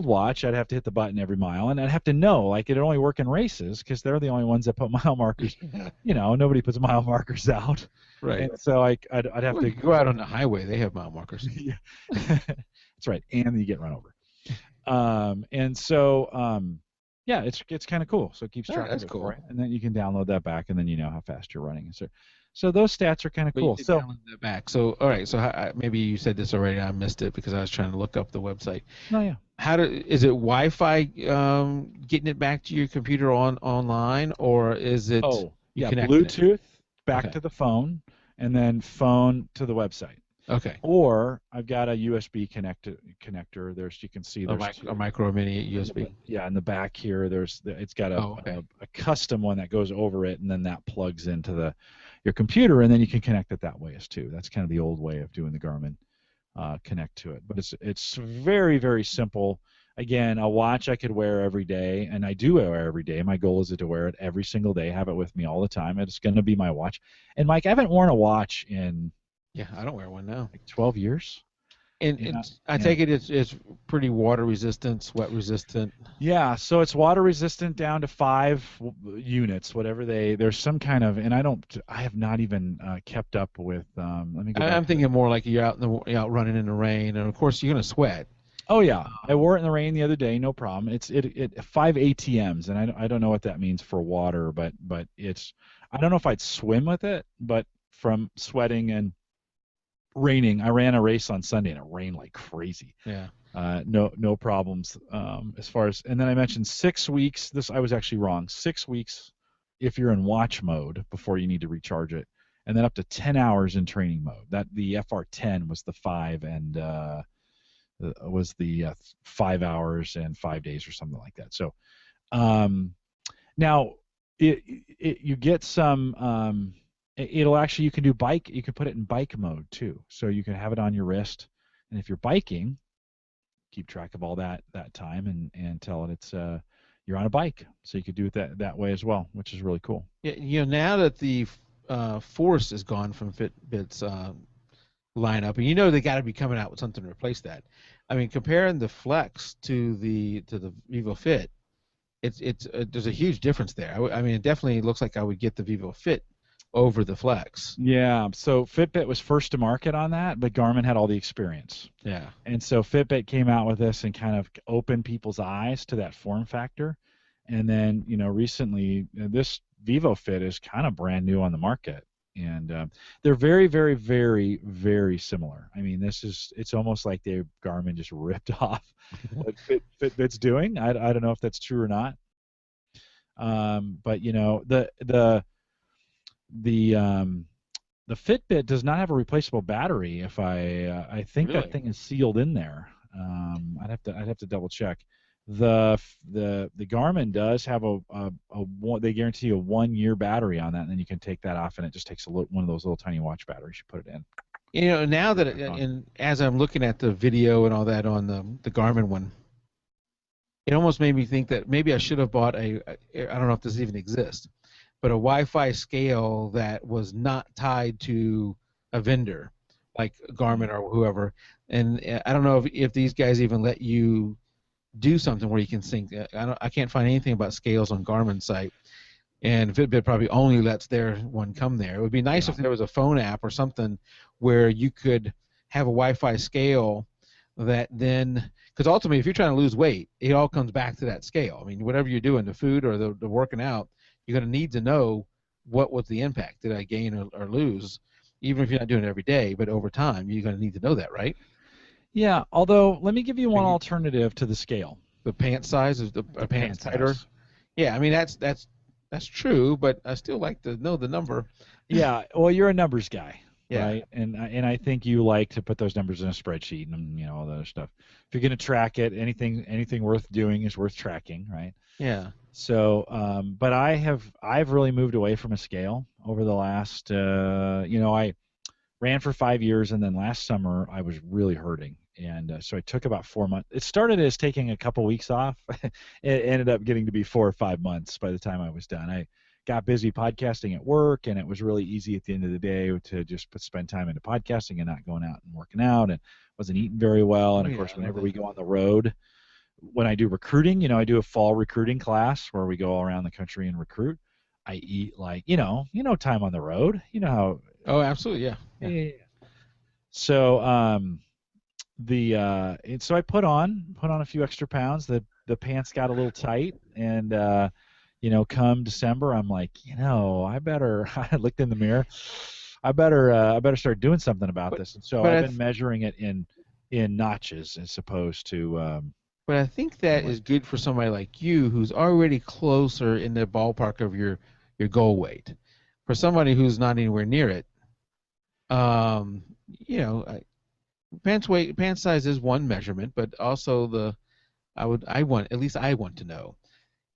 watch, I'd have to hit the button every mile, and I'd have to know, like, it'd only work in races because they're the only ones that put mile markers. Nobody puts mile markers out. Right. And so I'd have to go out on the highway. They have mile markers. Yeah. That's right, and you get run over. And so yeah, it's kind of cool. So it keeps track of it for you, and then you can download that back, and then you know how fast you're running. So those stats are kind of cool. So download that back. So all right. So maybe you said this already. I missed it because I was trying to look up the website. No, yeah. Is it Wi-Fi getting it back to your computer online, or is it? Oh, yeah, Bluetooth back to the phone, and then phone to the website. Okay. Or I've got a USB connector. You can see there's a micro or mini USB. Yeah, in the back here, it's got a custom one that goes over it, and then that plugs into your computer, and then you can connect it that way as too. That's kind of the old way of doing the Garmin Connect to it. But it's very, very simple. Again, a watch I could wear every day, and I do wear every day. My goal is to wear it every single day, have it with me all the time. It's going to be my watch. And Mike, I haven't worn a watch in I don't wear one now. Like 12 years. And I take it it's pretty water resistant, sweat resistant. Yeah, so it's water resistant down to 5 units, whatever there's some kind of, and I have not even kept up with. Let me go. I'm thinking more like you're out running in the rain, and of course you're gonna sweat. Oh yeah, I wore it in the rain the other day, no problem. It's 5 ATMs, and I don't know what that means for water, but it's, I don't know if I'd swim with it, but from sweating and raining. I ran a race on Sunday and it rained like crazy. Yeah. No problems as far as. And then I mentioned 6 weeks. I was actually wrong. 6 weeks if you're in watch mode before you need to recharge it, and then up to 10 hours in training mode. That the FR10 was the 5 and was the 5 hours and 5 days or something like that. So now you get some. It'll actually, you can do bike. You can put it in bike mode too, so you can have it on your wrist, and if you're biking, keep track of all that time and tell it it's you're on a bike, so you could do it that way as well, which is really cool. Yeah, now that the Force is gone from Fitbit's lineup, and they got to be coming out with something to replace that. I mean, comparing the Flex to the Vivofit, it's there's a huge difference there. I mean, it definitely looks like I would get the Vivofit over the Flex. Yeah, so Fitbit was first to market on that, but Garmin had all the experience. Yeah. And so Fitbit came out with this and kind of opened people's eyes to that form factor. And then, recently, this Vivofit is kind of brand new on the market. And they're very, very, very, very similar. I mean, it's almost like Garmin just ripped off what Fitbit's doing. I don't know if that's true or not. But, the Fitbit does not have a replaceable battery. If I think Really? that thing is sealed in there. I'd have to double check. The Garmin does have they guarantee a 1 year battery on that, and then you can take that off, and it just takes one of those little tiny watch batteries. You put it in. Now that and as I'm looking at the video and all that on the Garmin one, it almost made me think that maybe I should have bought I don't know if this even exists, but a Wi-Fi scale that was not tied to a vendor like Garmin or whoever. And I don't know if these guys even let you do something where you can sync. I can't find anything about scales on Garmin's site, and Fitbit probably only lets their one come there. It would be nice if there was a phone app or something where you could have a Wi-Fi scale that then, because ultimately if you're trying to lose weight, it all comes back to that scale. I mean, whatever you're doing, the food or the working out, you're going to need to know what was the impact. Did I gain or lose? Even if you're not doing it every day, but over time, you're going to need to know that, right? Yeah, although let me give you one alternative to the scale. The pant size is the pants tighter. Size. Yeah, I mean that's true, but I still like to know the number. Yeah, well, you're a numbers guy, Yeah. right? And I think you like to put those numbers in a spreadsheet and all that other stuff. If you're going to track it, anything worth doing is worth tracking, right? Yeah. So, but I've really moved away from a scale over the last, I ran for 5 years, and then last summer I was really hurting, and so I took about 4 months. It started as taking a couple weeks off. It ended up getting to be 4 or 5 months by the time I was done. I got busy podcasting at work, and it was really easy at the end of the day to just spend time into podcasting and not going out and working out, and wasn't eating very well. And of course, whenever we go on the road, when I do recruiting, I do a fall recruiting class where we go all around the country and recruit. I eat like, time on the road. You know how. Oh, absolutely, yeah. Yeah. So, so I put on a few extra pounds. The pants got a little tight, and come December, I'm like, I better. I looked in the mirror. I better start doing something about this. And so I've been measuring it in notches as opposed to. But I think that is good for somebody like you who's already closer in the ballpark of your goal weight. For somebody who's not anywhere near it, pant size is one measurement, but also I want to know,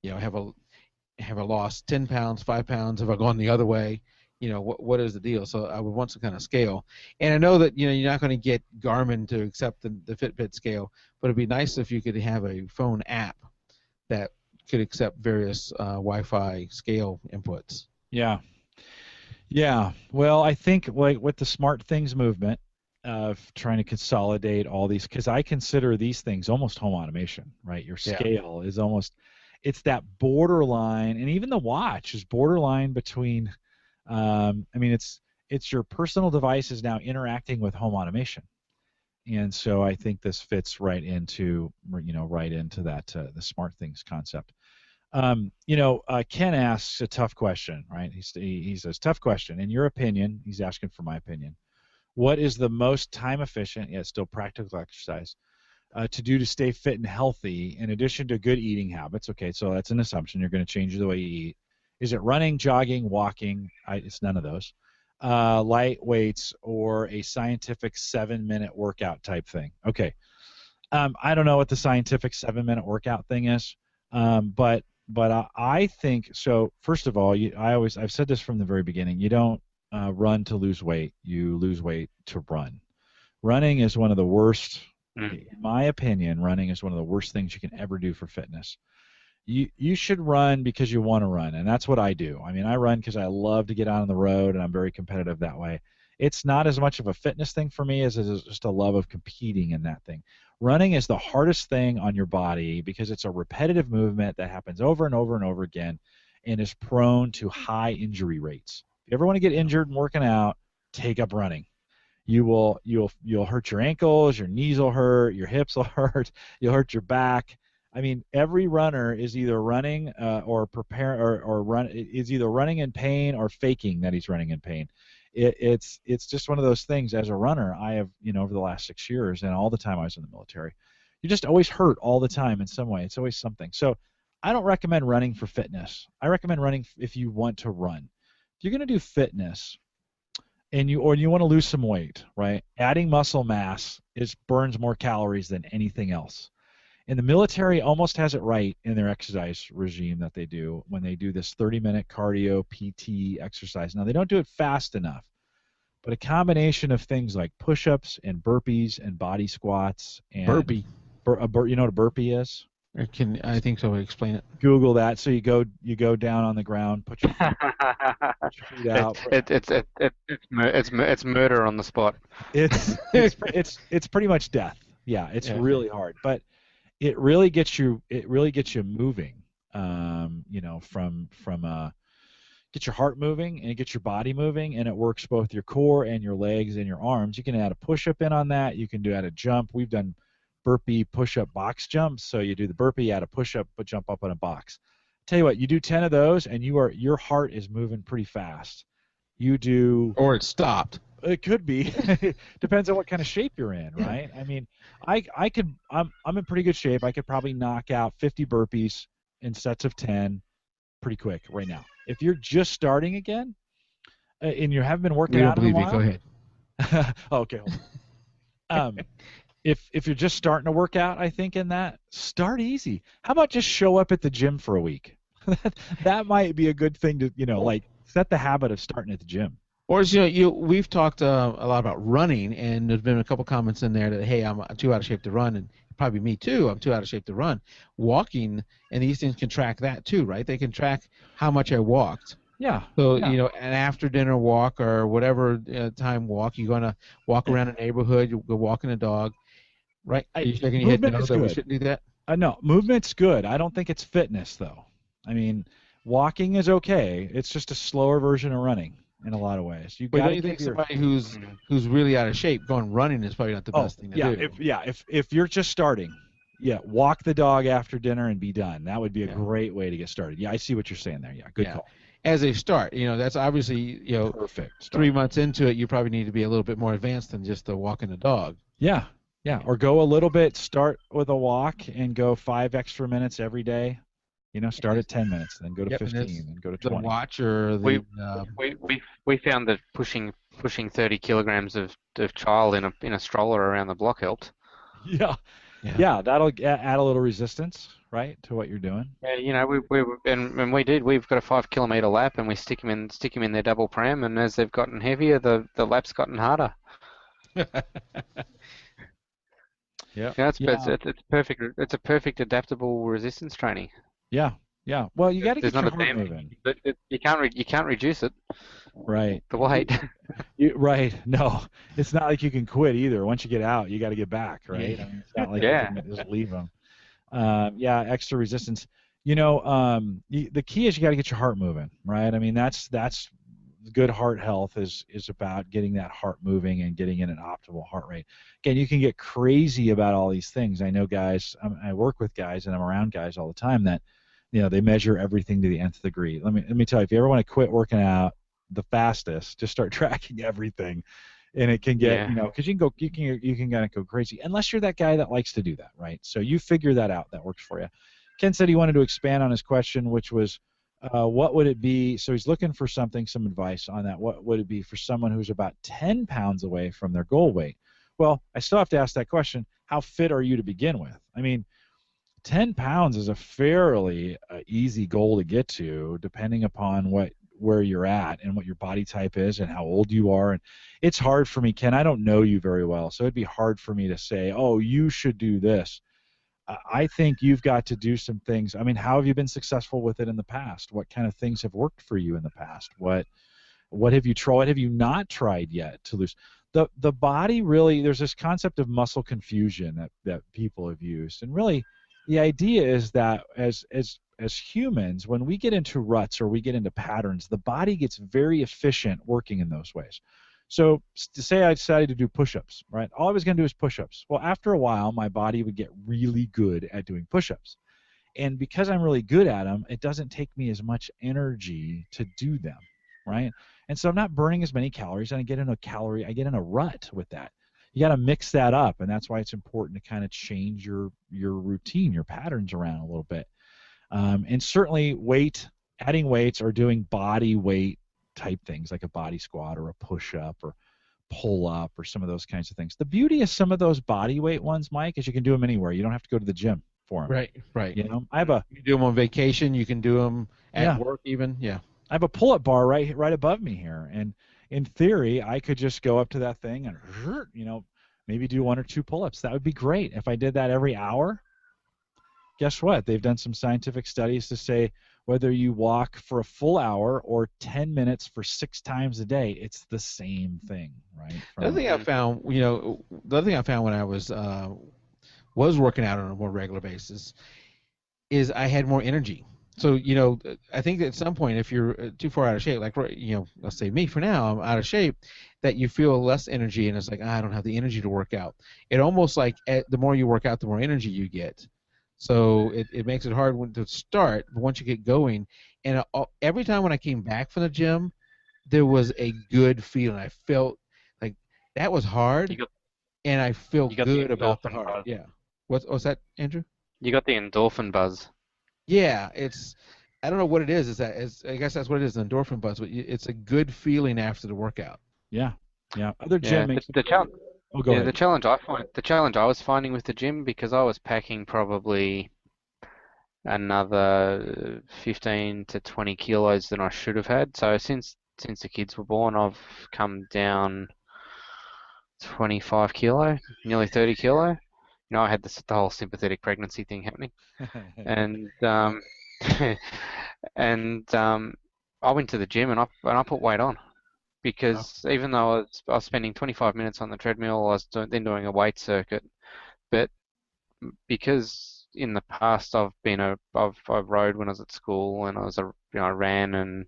have I lost 10 pounds, 5 pounds? Have I gone the other way? What is the deal? So I would want some kind of scale. And I know that, you're not going to get Garmin to accept the Fitbit scale, but it'd be nice if you could have a phone app that could accept various Wi-Fi scale inputs. Yeah. Yeah. Well, I think like with the smart things movement of trying to consolidate all these, because I consider these things almost home automation, right? Your scale is almost, it's that borderline, and even the watch is borderline between, it's your personal device is now interacting with home automation. And so I think this fits right into that the smart things concept. Ken asks a tough question, right? He says, tough question. In your opinion, he's asking for my opinion, what is the most time efficient yet still practical exercise to do to stay fit and healthy in addition to good eating habits? Okay, so that's an assumption. You're going to change the way you eat. Is it running, jogging, walking? It's none of those. Light weights or a scientific 7-minute workout type thing. Okay. I don't know what the scientific 7-minute workout thing is, but I think so. First of all, I've said this from the very beginning. You don't run to lose weight. You lose weight to run. Running is one of the worst, in my opinion. Running is one of the worst things you can ever do for fitness. you should run because you want to run, and that's what I do. I mean, I run because I love to get out on the road, and I'm very competitive that way. It's not as much of a fitness thing for me as it is just a love of competing in that thing. Running is the hardest thing on your body because it's a repetitive movement that happens over and over and over again and is prone to high injury rates. If you ever want to get injured and working out, take up running. You'll hurt your ankles, your knees will hurt, your hips will hurt, you'll hurt your back. I mean, every runner is either running or prepare or run is either running in pain or faking that he's running in pain. It's just one of those things. As a runner, I have over the last 6 years and all the time I was in the military, you're just always hurt all the time in some way. It's always something. So I don't recommend running for fitness. I recommend running if you want to run. If you're going to do fitness and you want to lose some weight, right? Adding muscle mass burns more calories than anything else. And the military almost has it right in their exercise regime that they do when they do this 30-minute cardio PT exercise. Now, they don't do it fast enough, but a combination of things like push-ups and burpees and body squats and Burpee. You know what a burpee is? I think so. Explain it. Google that. So you go down on the ground, put your feet out. It's murder on the spot. It's pretty much death. Yeah, it's really hard, but it really gets you moving. Get your heart moving and it gets your body moving, and it works both your core and your legs and your arms. You can add a push-up in on that. You can add a jump. We've done burpee push-up box jumps. So you do the burpee, add a push-up, but jump up on a box. Tell you what, you do 10 of those, and your heart is moving pretty fast. You do, or it stopped. It could be. Depends on what kind of shape you're in, right? I mean, I'm in pretty good shape. I could probably knock out 50 burpees in sets of 10 pretty quick right now. If you're just starting again, and you haven't been working out in a while, go ahead. Okay. If you're just starting to work out, I think in that, start easy. How about just show up at the gym for a week? That might be a good thing to like set the habit of starting at the gym. Or we've talked a lot about running, and there's been a couple comments in there that, hey, I'm too out of shape to run, and probably me too. I'm too out of shape to run. Walking, and these things can track that too, right? They can track how much I walked. Yeah. So an after dinner walk or whatever time walk, you're gonna walk around a neighborhood, you go walking a dog, right? Are you shaking your head no that we shouldn't do that? No, movement's good. I don't think it's fitness though. I mean, walking is okay. It's just a slower version of running in a lot of ways. But don't you think somebody who's really out of shape going running is probably not the best thing to do? If you're just starting, walk the dog after dinner and be done. That would be a great way to get started. Yeah, I see what you're saying there. Yeah, good call. As a start, that's obviously perfect. 3 months into it, you probably need to be a little bit more advanced than just walking a dog. Yeah, or go a little bit. Start with a walk and go 5 extra minutes every day. Start at 10 minutes, then go to 15, and go to 20. The watch or the we found that pushing 30 kilograms of child in a stroller around the block helped. Yeah, that'll add a little resistance, right, to what you're doing. Yeah, we did. We've got a 5 kilometer lap, and we stick them in their double pram, and as they've gotten heavier, the lap's gotten harder. Yeah. It's perfect. It's a perfect adaptable resistance training. Yeah. Well, you got to get your heart moving. You can't reduce it. Right. The weight. Right. No, it's not like you can quit either. Once you get out, you got to get back, right? I mean, it's not like you can just leave them. Extra resistance. The key is you got to get your heart moving, right? I mean, that's good heart health is about getting that heart moving and getting in an optimal heart rate. Again, you can get crazy about all these things. I know guys, I work with guys and I'm around guys all the time that, they measure everything to the nth degree. Let me tell you, if you ever want to quit working out the fastest, just start tracking everything, and it can get, because you can kind of go crazy unless you're that guy that likes to do that, right? So you figure that out. That works for you. Ken said he wanted to expand on his question, which was, what would it be? So he's looking for some advice on that. What would it be for someone who's about 10 pounds away from their goal weight? Well, I still have to ask that question. How fit are you to begin with? I mean, 10 pounds is a fairly easy goal to get to, depending upon where you're at and what your body type is and how old you are. And it's hard for me, Ken. I don't know you very well, so it'd be hard for me to say, oh, you should do this. I think you've got to do some things. I mean, how have you been successful with it in the past? What kind of things have worked for you in the past? What have you tried? What have you not tried yet to lose? The body really, there's this concept of muscle confusion that people have used, and really, the idea is that as humans, when we get into ruts or we get into patterns, the body gets very efficient working in those ways. So to say I decided to do push-ups, right? All I was going to do is push-ups. Well, after a while, my body would get really good at doing push-ups. And because I'm really good at them, it doesn't take me as much energy to do them, right? And so I'm not burning as many calories, and I get in a rut with that. You got to mix that up, and that's why it's important to kind of change your routine, your patterns around a little bit. And certainly adding weights or doing body weight type things like a body squat or a push-up or pull-up or some of those kinds of things. The beauty of some of those body weight ones, Mike, is you can do them anywhere. You don't have to go to the gym for them. Right. You know, you can do them on vacation. You can do them at work even. Yeah. I have a pull-up bar right above me here, and in theory, I could just go up to that thing and, maybe do 1 or 2 pull-ups. That would be great. If I did that every hour, guess what? They've done some scientific studies to say whether you walk for a full hour or 10 minutes for 6 times a day, it's the same thing, right? The other thing I found, when I was working out on a more regular basis is I had more energy. So, I think at some point, if you're too far out of shape, like, let's say me for now, I'm out of shape, that you feel less energy, and it's like, I don't have the energy to work out. It almost like the more you work out, the more energy you get. So it makes it hard to start, but once you get going, and every time when I came back from the gym, there was a good feeling. I felt like that was hard, and I feel good about the hard. Yeah. What's that, Andrew? You got the endorphin buzz. Yeah, I don't know what it is. I guess that's what it is, the endorphin buzz. But it's a good feeling after the workout. Yeah. Other gym makes the challenge. Oh, go ahead. The challenge I was finding with the gym, because I was packing probably another 15 to 20 kilos than I should have had. So since the kids were born, I've come down 25 kilo, nearly 30 kilo. I had the whole sympathetic pregnancy thing happening, and I went to the gym and I put weight on, because even though I was spending 25 minutes on the treadmill, I was then doing a weight circuit, but because in the past I rode when I was at school, and I ran and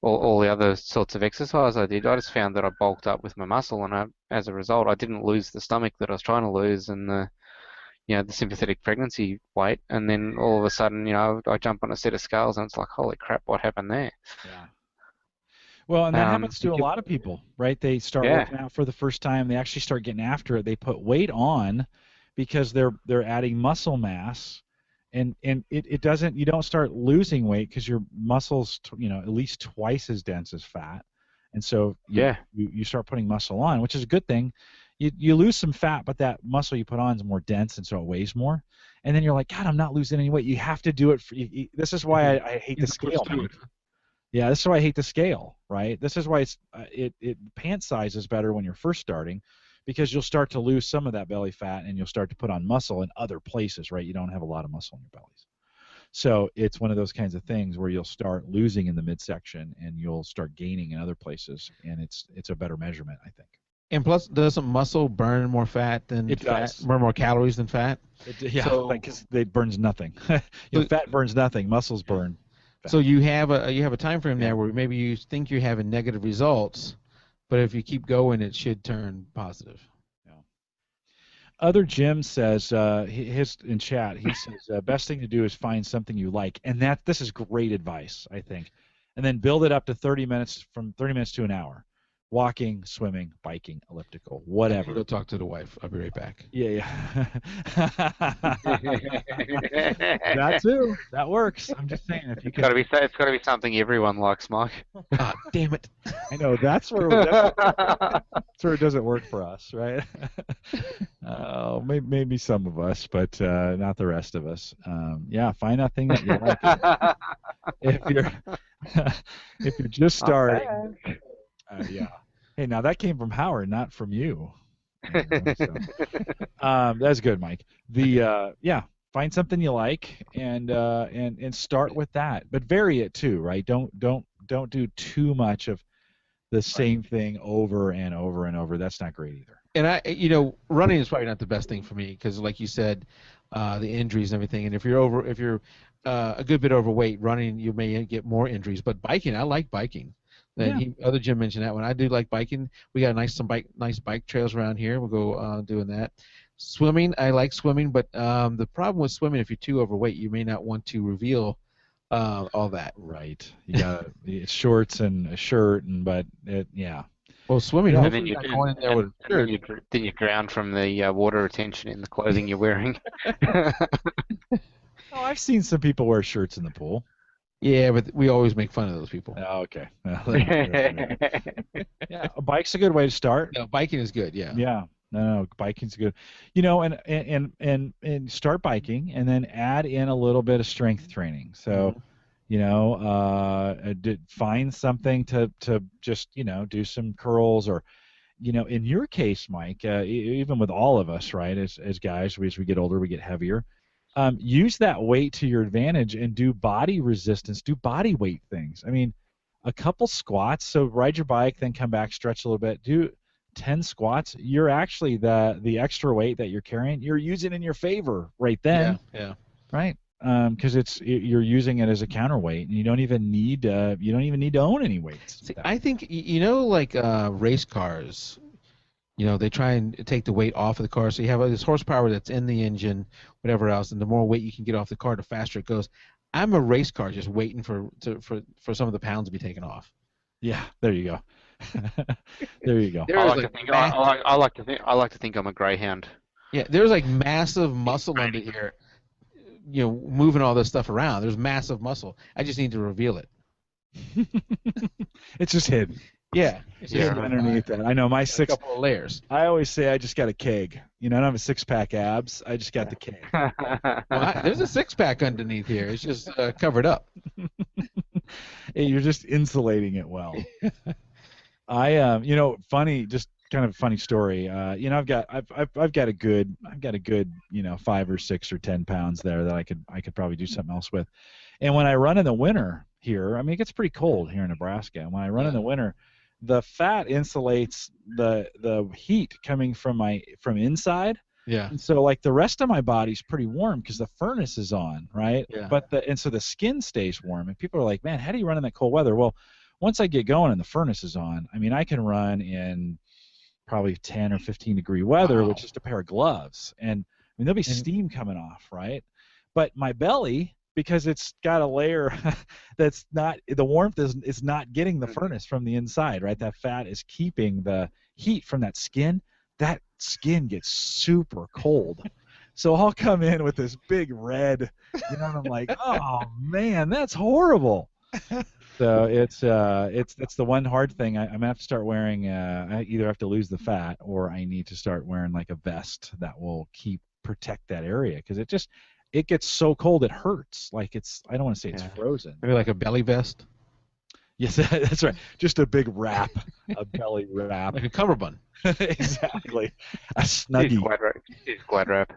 all the other sorts of exercise I did, I just found that I bulked up with my muscle, and as a result, I didn't lose the stomach that I was trying to lose, and the sympathetic pregnancy weight, and then all of a sudden, I jump on a set of scales, and it's like, holy crap, what happened there? Yeah. Well, and that happens to a lot of people, right? They start working out for the first time. They actually start getting after it. They put weight on because they're adding muscle mass, and it doesn't. You don't start losing weight because your muscles, at least twice as dense as fat, and so you start putting muscle on, which is a good thing. You lose some fat, but that muscle you put on is more dense, and so it weighs more. And then you're like, God, I'm not losing any weight. You have to do it. This is why I hate the scale. Yeah, this is why I hate the scale, right? This is why pant size is better when you're first starting, because you'll start to lose some of that belly fat, and you'll start to put on muscle in other places, right? You don't have a lot of muscle in your bellies. So it's one of those kinds of things where you'll start losing in the midsection, and you'll start gaining in other places, and it's a better measurement, I think. And plus, doesn't muscle burn more fat than fat? Burn more calories than fat? Because it burns nothing. Fat burns nothing. Muscles burn fat. So you have a time frame there where maybe you think you're having negative results, but if you keep going, it should turn positive. Yeah. Other Jim says his in chat. He says best thing to do is find something you like, and this is great advice, I think, and then build it up to 30 minutes, from 30 minutes to an hour. Walking, swimming, biking, elliptical, whatever. Go talk to the wife. I'll be right back. Yeah. That too. That works. I'm just saying, if you can. It's got to be something everyone likes, Mike. Damn it! I know that's where it doesn't work for us, right? Maybe some of us, but not the rest of us. Find that thing that you like. If you're just starting. Hey, now that came from Howard, not from you. That's good, Mike. find something you like and start with that, but vary it too, right? Don't do too much of the same thing over and over and over. That's not great either. And running is probably not the best thing for me because, like you said, the injuries and everything. And if you're a good bit overweight, running you may get more injuries. But biking, I like biking. And other Jim mentioned that one. I do like biking. We got nice bike trails around here. We'll go doing that. Swimming, I like swimming, but the problem with swimming, if you're too overweight, you may not want to reveal all that. Right. You got shorts and a shirt, yeah. Well, swimming, And then you drown from the water retention in the clothing you're wearing. Oh, I've seen some people wear shirts in the pool. Yeah, but we always make fun of those people. Oh, okay. Yeah, a bike's a good way to start. No, biking is good. Yeah. Yeah. No, biking's good. And start biking, and then add in a little bit of strength training. So, find something to just do some curls, or in your case, Mike, even with all of us, right, as guys, as we get older, we get heavier. Use that weight to your advantage and do body resistance, do body weight things. I mean, a couple squats. So ride your bike, then come back, stretch a little bit, do 10 squats. You're actually the extra weight that you're carrying, you're using in your favor right then. Yeah. Right. Because you're using it as a counterweight, and you don't even need to own any weights. See, I think like race cars. They try and take the weight off of the car, so you have this horsepower that's in the engine, whatever else, and the more weight you can get off the car, the faster it goes. I'm a race car just waiting for some of the pounds to be taken off. Yeah, there you go. There you go. I like to think I'm a greyhound. Yeah, there's like massive muscle under here, moving all this stuff around. There's massive muscle. I just need to reveal it. It's just hidden. Yeah, it's hidden underneath that. I know my a couple of layers. I always say I just got a keg. I don't have a six-pack abs. I just got the keg. Well, there's a six-pack underneath here. It's just covered up. You're just insulating it well. Funny, just kind of a funny story. I've got a good 5 or 6 or 10 pounds there that I could probably do something else with. And when I run in the winter here, I mean, it gets pretty cold here in Nebraska. And when I run in the winter, the fat insulates the heat coming from inside. Yeah. And so like the rest of my body's pretty warm because the furnace is on, right? Yeah. So the skin stays warm. And people are like, man, how do you run in that cold weather? Well, once I get going and the furnace is on, I mean, I can run in probably 10 or 15 degree weather with just a pair of gloves. And I mean, there'll be steam coming off, right? But my belly, because it's got a layer that's not, the warmth is not getting the furnace from the inside, right? That fat is keeping the heat from that skin. That skin gets super cold. So I'll come in with this big red, and I'm like, oh man, that's horrible. So it's that's the one hard thing. I'm gonna have to start wearing. I either have to lose the fat, or I need to start wearing like a vest that will protect that area, because it gets so cold it hurts. Like I don't want to say it's frozen. Maybe like a belly vest. Yes, that's right. Just a big wrap, a belly wrap, like a cummerbund. Exactly. A snuggie. Glad wrap.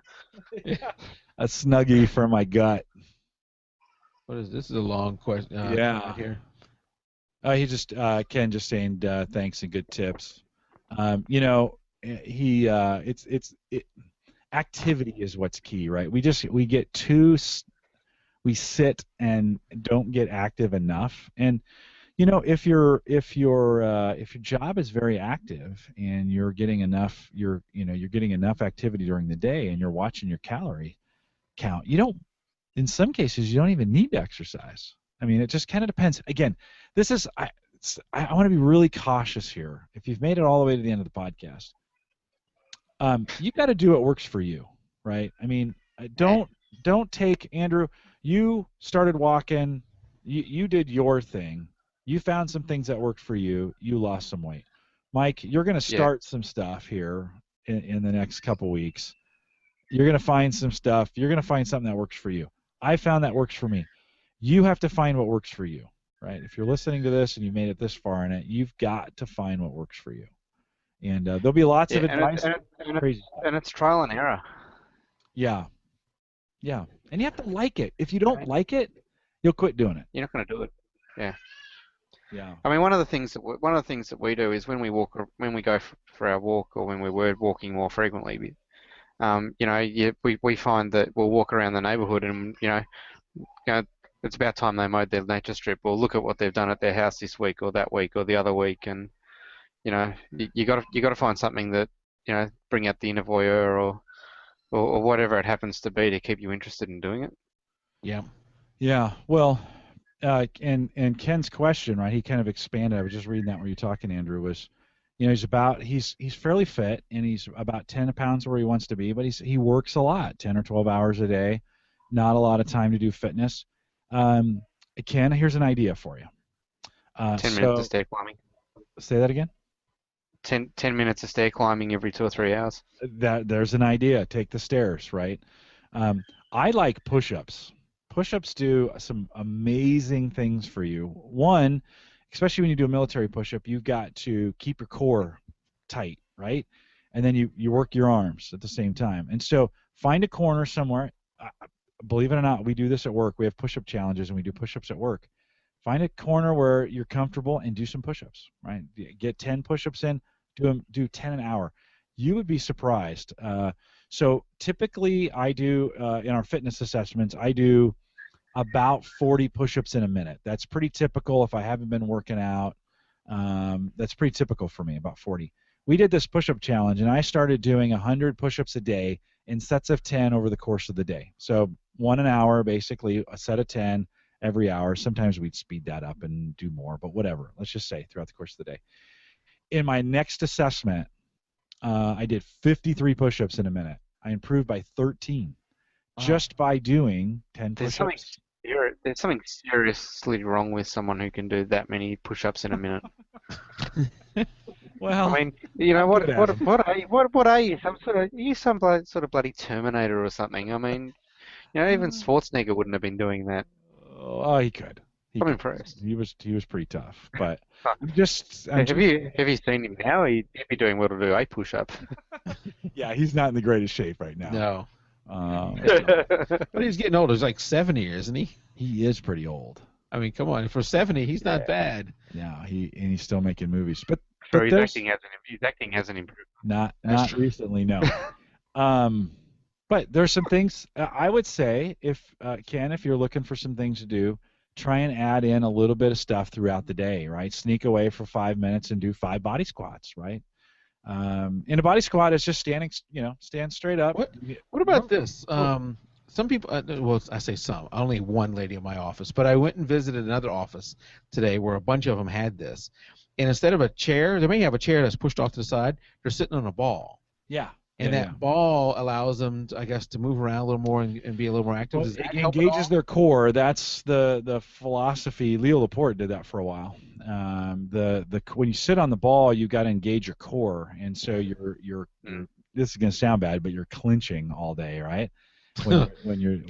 Yeah. A snuggie for my gut. What is this? Is a long question. Yeah. Here. He just Ken just saying thanks and good tips. Activity is what's key, right? We sit and don't get active enough. And if your job is very active and you're getting enough activity during the day, and you're watching your calorie count, in some cases you don't even need to exercise. I mean, it just kind of depends. Again, I want to be really cautious here. If you've made it all the way to the end of the podcast, you got to do what works for you, right? I mean, don't take, Andrew, you started walking, you did your thing, you found some things that worked for you, you lost some weight. Mike, you're going to start some stuff here in the next couple weeks. You're going to find some stuff, you're going to find something that works for you. I found that works for me. You have to find what works for you, right? If you're listening to this and you made it this far in it, you've got to find what works for you. And there'll be lots of advice. And it's trial and error. Yeah. Yeah, and you have to like it. If you don't like it, you'll quit doing it. You're not going to do it. Yeah. Yeah. I mean, one of the things that we do is when we when we go for our walk, or when we're walking more frequently, we find that we'll walk around the neighbourhood, and it's about time they mowed their nature strip, or look at what they've done at their house this week, or that week, or the other week, and you got to find something that bring out the inner voyeur, or whatever it happens to be, to keep you interested in doing it. Yeah. Yeah. Well, and Ken's question, right? He kind of expanded. I was just reading that when you were talking, Andrew. Was, he's fairly fit, and he's about 10 pounds where he wants to be, but he works a lot, 10 or 12 hours a day, not a lot of time to do fitness. Um, Ken, here's an idea for you. 10 minutes of stair climbing. Say that again. 10 minutes of stair climbing every 2 or 3 hours. There's an idea. Take the stairs, right? I like push-ups. Push-ups do some amazing things for you. One, especially when you do a military push-up, you've got to keep your core tight, right? And then you work your arms at the same time. And so find a corner somewhere. Believe it or not, we do this at work. We have push-up challenges, and we do push-ups at work. Find a corner where you're comfortable and do some push-ups, right? Get 10 push-ups in, do 10 an hour. You would be surprised. So typically I do, in our fitness assessments, I do about 40 push-ups in a minute. That's pretty typical if I haven't been working out. That's pretty typical for me, about 40. We did this push-up challenge, and I started doing 100 push-ups a day in sets of 10 over the course of the day. So 1 an hour, basically, a set of 10 every hour. Sometimes we'd speed that up and do more, but whatever. Let's just say throughout the course of the day. In my next assessment, I did 53 push-ups in a minute. I improved by 13 just by doing 10 push-ups. There's something seriously wrong with someone who can do that many push-ups in a minute. Well, I mean, what are you? Some sort of bloody Terminator or something? I mean, even Schwarzenegger wouldn't have been doing that. Oh, he could. I'm impressed. He was pretty tough, but have you seen him now? He'd be doing well to do 8 push-ups. Yeah, he's not in the greatest shape right now. No. But he's getting older. He's like 70, isn't he? He is pretty old. I mean, come on. For 70, he's not bad. Yeah, he's still making movies, but his acting hasn't improved. Not recently, no. But there's some things I would say, if you're looking for some things to do, try and add in a little bit of stuff throughout the day, right? Sneak away for 5 minutes and do 5 body squats, right? In a body squat, it's just stand straight up. What about this? Some people, well, I say some, only one lady in my office, but I went and visited another office today where a bunch of them had this. And instead of a chair, they may have a chair that's pushed off to the side, they're sitting on a ball. Yeah. And that ball allows them, I guess, to move around a little more and be a little more active. Well, it engages their core. That's the philosophy. Leo Laporte did that for a while. When you sit on the ball, you got to engage your core, and so you're this is going to sound bad, but you're clinching all day, right? When you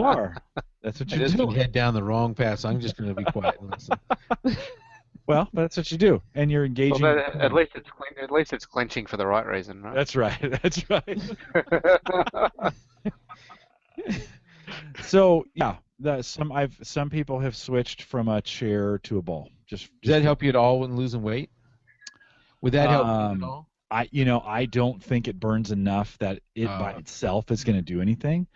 are. That's what you do. Head down the wrong path, so I'm just going to be quiet and listen. Well, that's what you do, and you're engaging. Well, at least it's clenching for the right reason, right? That's right. That's right. So yeah, some people have switched from a chair to a ball. Does that help you at all when losing weight? Would that help you at all? I don't think it burns enough that it by itself is going to do anything.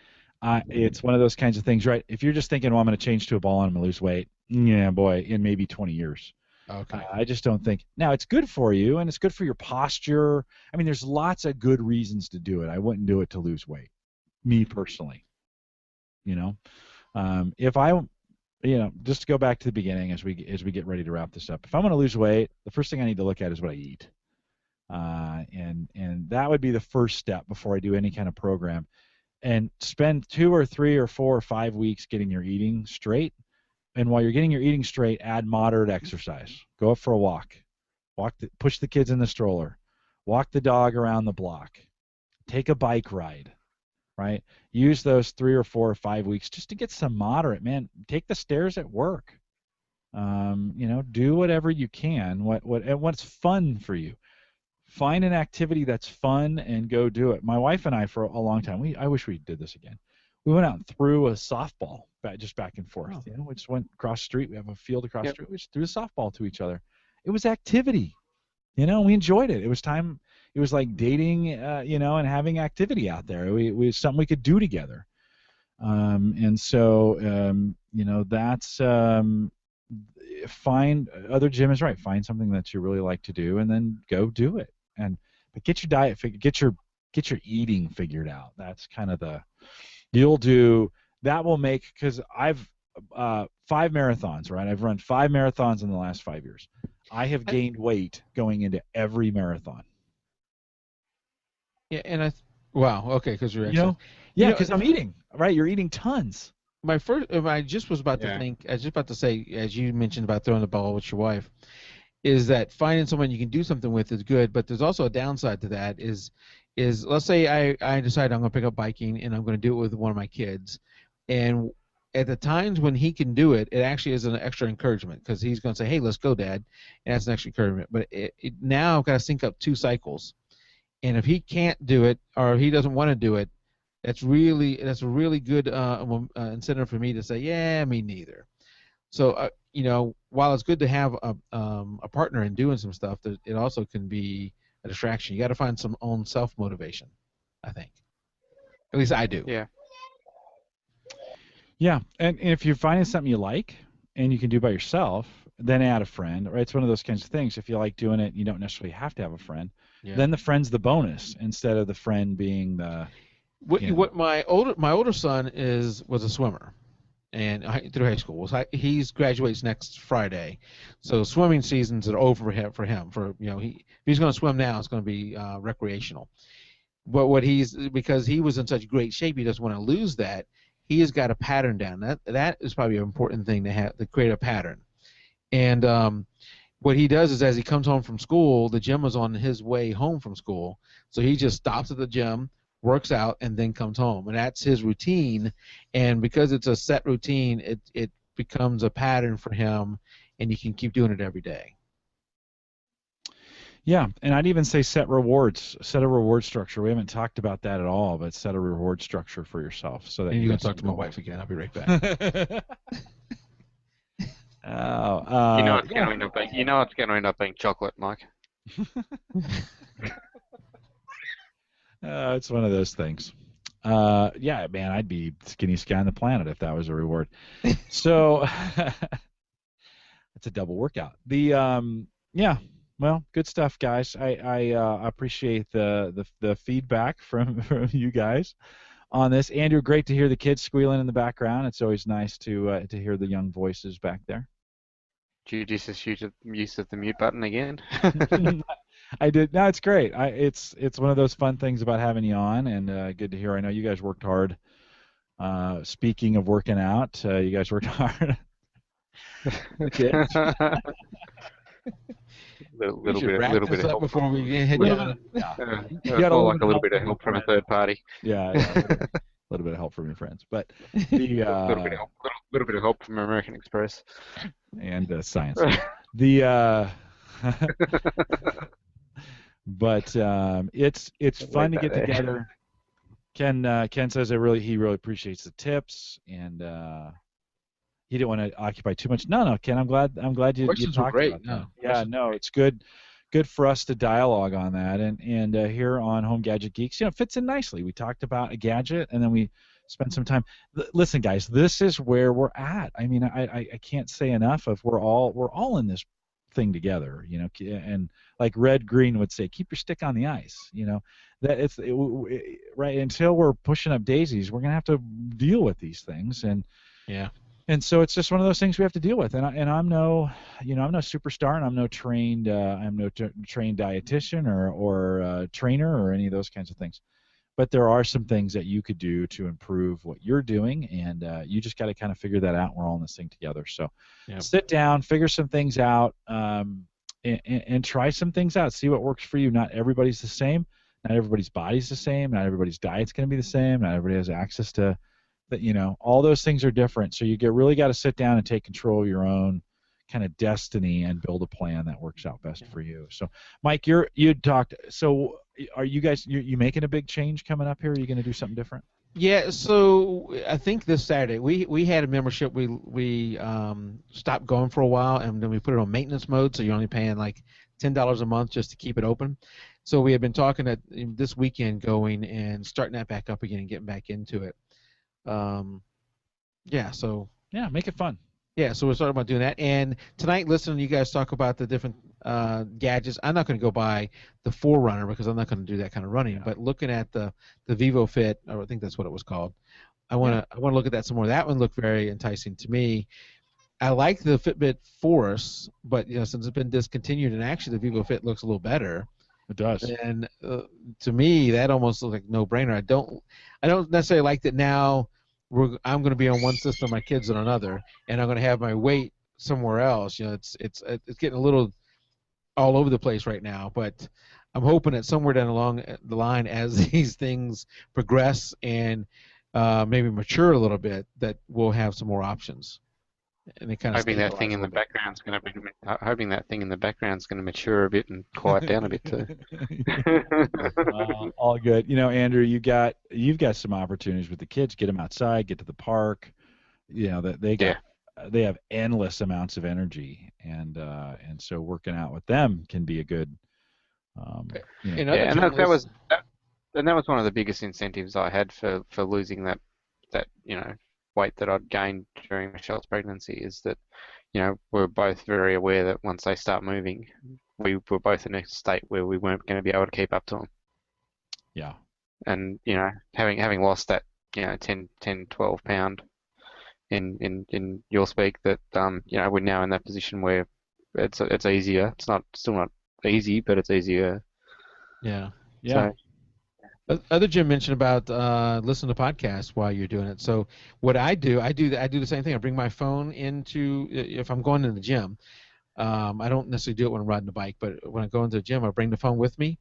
It's one of those kinds of things, right? If you're just thinking, well, I'm going to change to a ball and I'm going to lose weight, yeah, boy, in maybe 20 years. Okay. I just don't think. Now, it's good for you, and it's good for your posture. I mean, there's lots of good reasons to do it. I wouldn't do it to lose weight, me personally. If I, just to go back to the beginning as we get ready to wrap this up. If I'm going to lose weight, the first thing I need to look at is what I eat, and that would be the first step before I do any kind of program. And spend 2 or 3 or 4 or 5 weeks getting your eating straight. And while you're getting your eating straight, add moderate exercise. Go up for a walk. Push the kids in the stroller. Walk the dog around the block. Take a bike ride, right? Use those 3 or 4 or 5 weeks just to get some moderate, man. Take the stairs at work. Do whatever you can. What's fun for you. find an activity that's fun and go do it. My wife and I, for a long time, I wish we did this again. We went out and threw a softball back and forth. Oh. You know, we just went across the street. We have a field across the Yep. street. We just threw a softball to each other. It was activity. You know, we enjoyed it. It was time. It was like dating, you know, and having activity out there. We something we could do together. And so, you know, that's find other Jim is right. Find something that you really like to do, and then go do it. But get your diet, get your eating figured out. That's kind of you'll do that will make, because I've 5 marathons, right? I've run 5 marathons in the last 5 years. I have gained weight going into every marathon. Yeah, and wow, okay, because you're You know, yeah, because I'm eating, right? You're eating tons. I just was about to think, I was just about to say, as you mentioned about throwing the ball with your wife, is that finding someone you can do something with is good, but there's also a downside to that is let's say I decide I'm going to pick up biking and I'm going to do it with one of my kids, and at the times when he can do it, it actually is an extra encouragement because he's going to say, hey, let's go, Dad, and that's an extra encouragement. But now I've got to sync up 2 cycles, and if he can't do it or he doesn't want to do it, that's a really good incentive for me to say, yeah, me neither. So you know, while it's good to have a partner in doing some stuff, it also can be a distraction. You got to find some own self motivation, I think. At least I do. Yeah. Yeah, and if you're finding something you like and you can do by yourself, then add a friend, right? It's one of those kinds of things. If you like doing it, you don't necessarily have to have a friend. Yeah. Then the friend's the bonus instead of the friend being the. What my older son was a swimmer, and through high school. He graduates next Friday, so swimming seasons are over for him. You know, if he's going to swim now, it's going to be recreational. But because he was in such great shape, he doesn't want to lose that. He has got a pattern down. That is probably an important thing to create a pattern. And what he does is, as he comes home from school, the gym is on his way home from school, so he just stops at the gym, works out, and then comes home, and that's his routine. And because it's a set routine, it becomes a pattern for him, and he can keep doing it every day. Yeah, and I'd even say set a reward structure. We haven't talked about that at all, but set a reward structure for yourself so that you're going to talk to my wife again. I'll be right back. You know it's going to end up being chocolate, Mike. It's one of those things. Yeah, man, I'd be skinny sky on the planet if that was a reward. So it's a double workout. Yeah. Well, good stuff, guys. I appreciate the feedback from you guys on this. Andrew, great to hear the kids squealing in the background. It's always nice to hear the young voices back there. Judicious use of the mute button again. I did. No, it's great. It's one of those fun things about having you on, and good to hear. I know you guys worked hard. Speaking of working out, you guys worked hard. little bit of help before we head down. You got like a little bit of help from a third party. Yeah, a little bit of help from your friends, but the little bit of help from American Express and science. But it's fun to get together. Ken says he really appreciates the tips, and he didn't want to occupy too much. No, Ken, I'm glad you talked about that. Yeah, no, it's good for us to dialogue on that, and here on Home Gadget Geeks, you know, it fits in nicely. We talked about a gadget, and then we spent some time. Listen, guys, this is where we're at. I mean, I can't say enough of we're all in this thing together, you know, and like Red Green would say, keep your stick on the ice, you know, that right until we're pushing up daisies, we're gonna have to deal with these things, and so it's just one of those things we have to deal with, and I'm no superstar, and I'm no trained trained dietitian or trainer or any of those kinds of things. But there are some things that you could do to improve what you're doing, and you just got to kind of figure that out. We're all in this thing together. So sit down, figure some things out, and try some things out. See what works for you. Not everybody's the same. Not everybody's body's the same. Not everybody's diet's going to be the same. Not everybody has access to, you know, all those things are different. So you really got to sit down and take control of your own kind of destiny and build a plan that works out best for you. So, Mike, you talked. So, are you guys you making a big change coming up here? Are you going to do something different? Yeah, so I think this Saturday we had a membership we stopped going for a while, and then we put it on maintenance mode, so you're only paying like $10 a month just to keep it open. So we have been talking at this weekend going and starting that back up again and getting back into it. Yeah, make it fun. Yeah, so we're talking about doing that. And tonight, listening to you guys talk about the different gadgets, I'm not going to go buy the Forerunner because I'm not going to do that kind of running. Yeah. But looking at the Vivofit, or I think that's what it was called, I want to look at that some more. That one looked very enticing to me. I like the Fitbit Force, but since it's been discontinued, and actually the Vivofit looks a little better. It does. And to me, that almost looks like no-brainer. I don't necessarily like that now. I'm going to be on one system, my kids on another, and I'm going to have my weight somewhere else. It's getting a little all over the place right now. But I'm hoping that somewhere down along the line, as these things progress and maybe mature a little bit, that we'll have some more options. And it kind of hoping that thing in the background's going to mature a bit and quiet down a bit too. All good. Andrew, you've got some opportunities with the kids. Get them outside, get to the park. They have endless amounts of energy, and so working out with them can be a good. And that was one of the biggest incentives I had for losing that weight that I'd gained during Michelle's pregnancy, is that we're both very aware that once they start moving, we were both in a state where we weren't going to be able to keep up to them. Yeah. And having lost that 10, 12 pound in your speak, that we're now in that position where it's easier. It's still not easy, but it's easier. Yeah. Yeah. So, other Jim mentioned about listening to podcasts while you're doing it. So what I do the same thing. I bring my phone into, if I'm going to the gym. I don't necessarily do it when I'm riding the bike, but when I go into the gym, I bring the phone with me.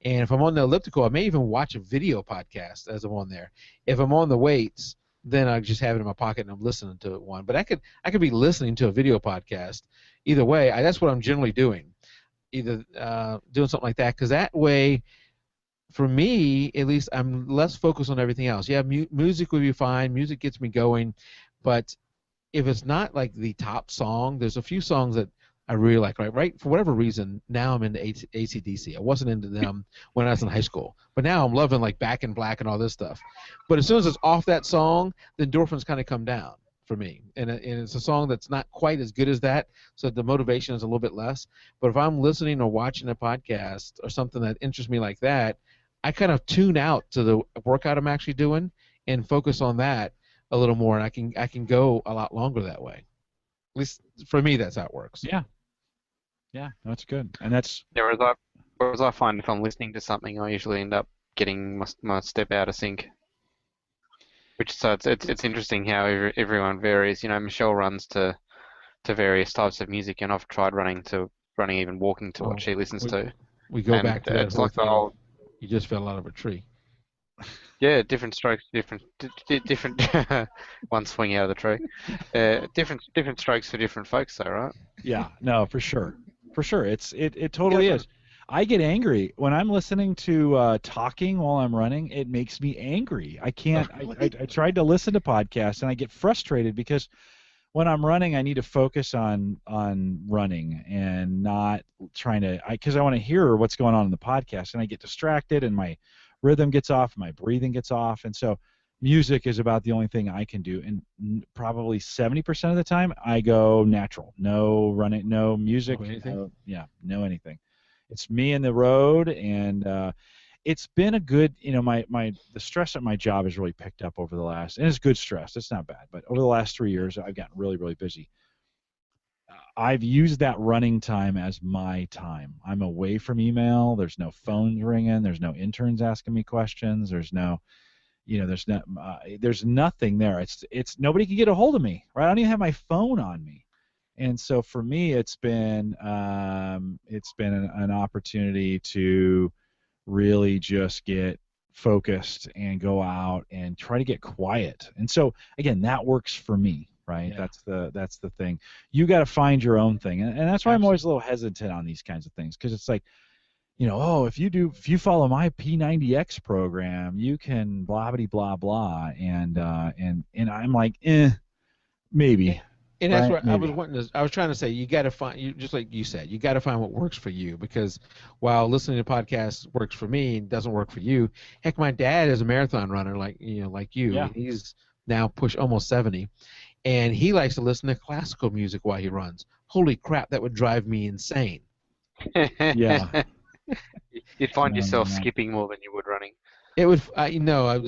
And if I'm on the elliptical, I may even watch a video podcast as I'm on there. If I'm on the weights, then I just have it in my pocket and I'm listening to one. But I could be listening to a video podcast. Either way, that's what I'm generally doing. Either doing something like that, because that way, for me, at least, I'm less focused on everything else. Yeah, music would be fine. Music gets me going. But if it's not like the top song, there's a few songs that I really like. Right? For whatever reason, now I'm into AC/DC. I wasn't into them when I was in high school. But now I'm loving like Back in Black and all this stuff. But as soon as it's off that song, the endorphins kind of come down for me. And it's a song that's not quite as good as that, so the motivation is a little bit less. But if I'm listening or watching a podcast or something that interests me like that, I kind of tune out to the workout I'm actually doing and focus on that a little more, and I can go a lot longer that way. At least for me, that's how it works. Yeah, that's good. And that's whereas I find if I'm listening to something, I usually end up getting my step out of sync. It's interesting how everyone varies. Michelle runs to various types of music, and I've tried running even walking to what she listens to. We go back to that. It's like the old. You just fell out of a tree. Yeah, different strokes, different one swing out of the tree. Different strokes for different folks, though, right? Yeah, no, for sure. It totally is. I get angry when I'm listening to talking while I'm running. It makes me angry. I can't. I tried to listen to podcasts and I get frustrated because when I'm running, I need to focus on running and not trying to, because I want to hear what's going on in the podcast, and I get distracted, and my rhythm gets off, my breathing gets off, and so music is about the only thing I can do, and probably 70% of the time I go natural, no running, no music, no anything. It's me in the road, and it's been a good, the stress at my job has really picked up over the last, and it's good stress, it's not bad, but over the last 3 years, I've gotten really, really busy. I've used that running time as my time. I'm away from email, there's no phones ringing, there's no interns asking me questions, there's no, there's nothing there. It's nobody can get a hold of me, right? I don't even have my phone on me. And so for me, it's been an opportunity to really just get focused and go out and try to get quiet. And so again, that works for me, right? Yeah. That's the thing. You got to find your own thing, and that's why I'm always a little hesitant on these kinds of things, because it's like, oh, if you follow my P90X program, you can blah blah blah blah, and I'm like, maybe, And that's right? what I was Maybe. wanting to. I was trying to say, you got to find you just like you said, you got to find what works for you. Because while listening to podcasts works for me, it doesn't work for you. Heck, my dad is a marathon runner, like you. Yeah. He's now pushed almost 70, and he likes to listen to classical music while he runs. Holy crap, that would drive me insane. Yeah. You'd find yourself Yeah. skipping more than you would running. It would,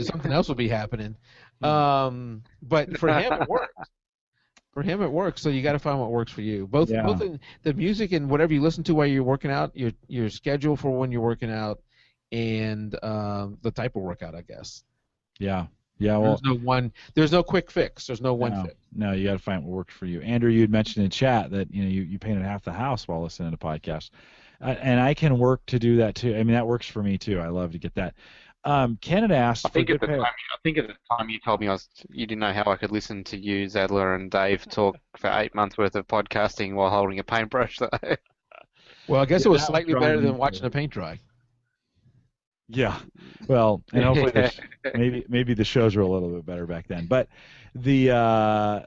something else would be happening. But for him, it works. For him, it works. So you got to find what works for you. Both Yeah. in the music and whatever you listen to while you're working out, your schedule for when you're working out, and the type of workout, I guess. Yeah. Yeah. Well, There's no quick fix. There's no one fix. No, you got to find what works for you. Andrew, you had mentioned in chat that you painted half the house while listening to podcasts, and I can work to do that too. I mean, that works for me too. I love to get that. Ken had asked. I think at the time you told me you didn't know how I could listen to you, Zadler, and Dave talk for 8 months worth of podcasting while holding a paintbrush. So. Well, I guess it was slightly better than watching the paint dry. Yeah, well, and hopefully maybe the shows were a little bit better back then. But Ken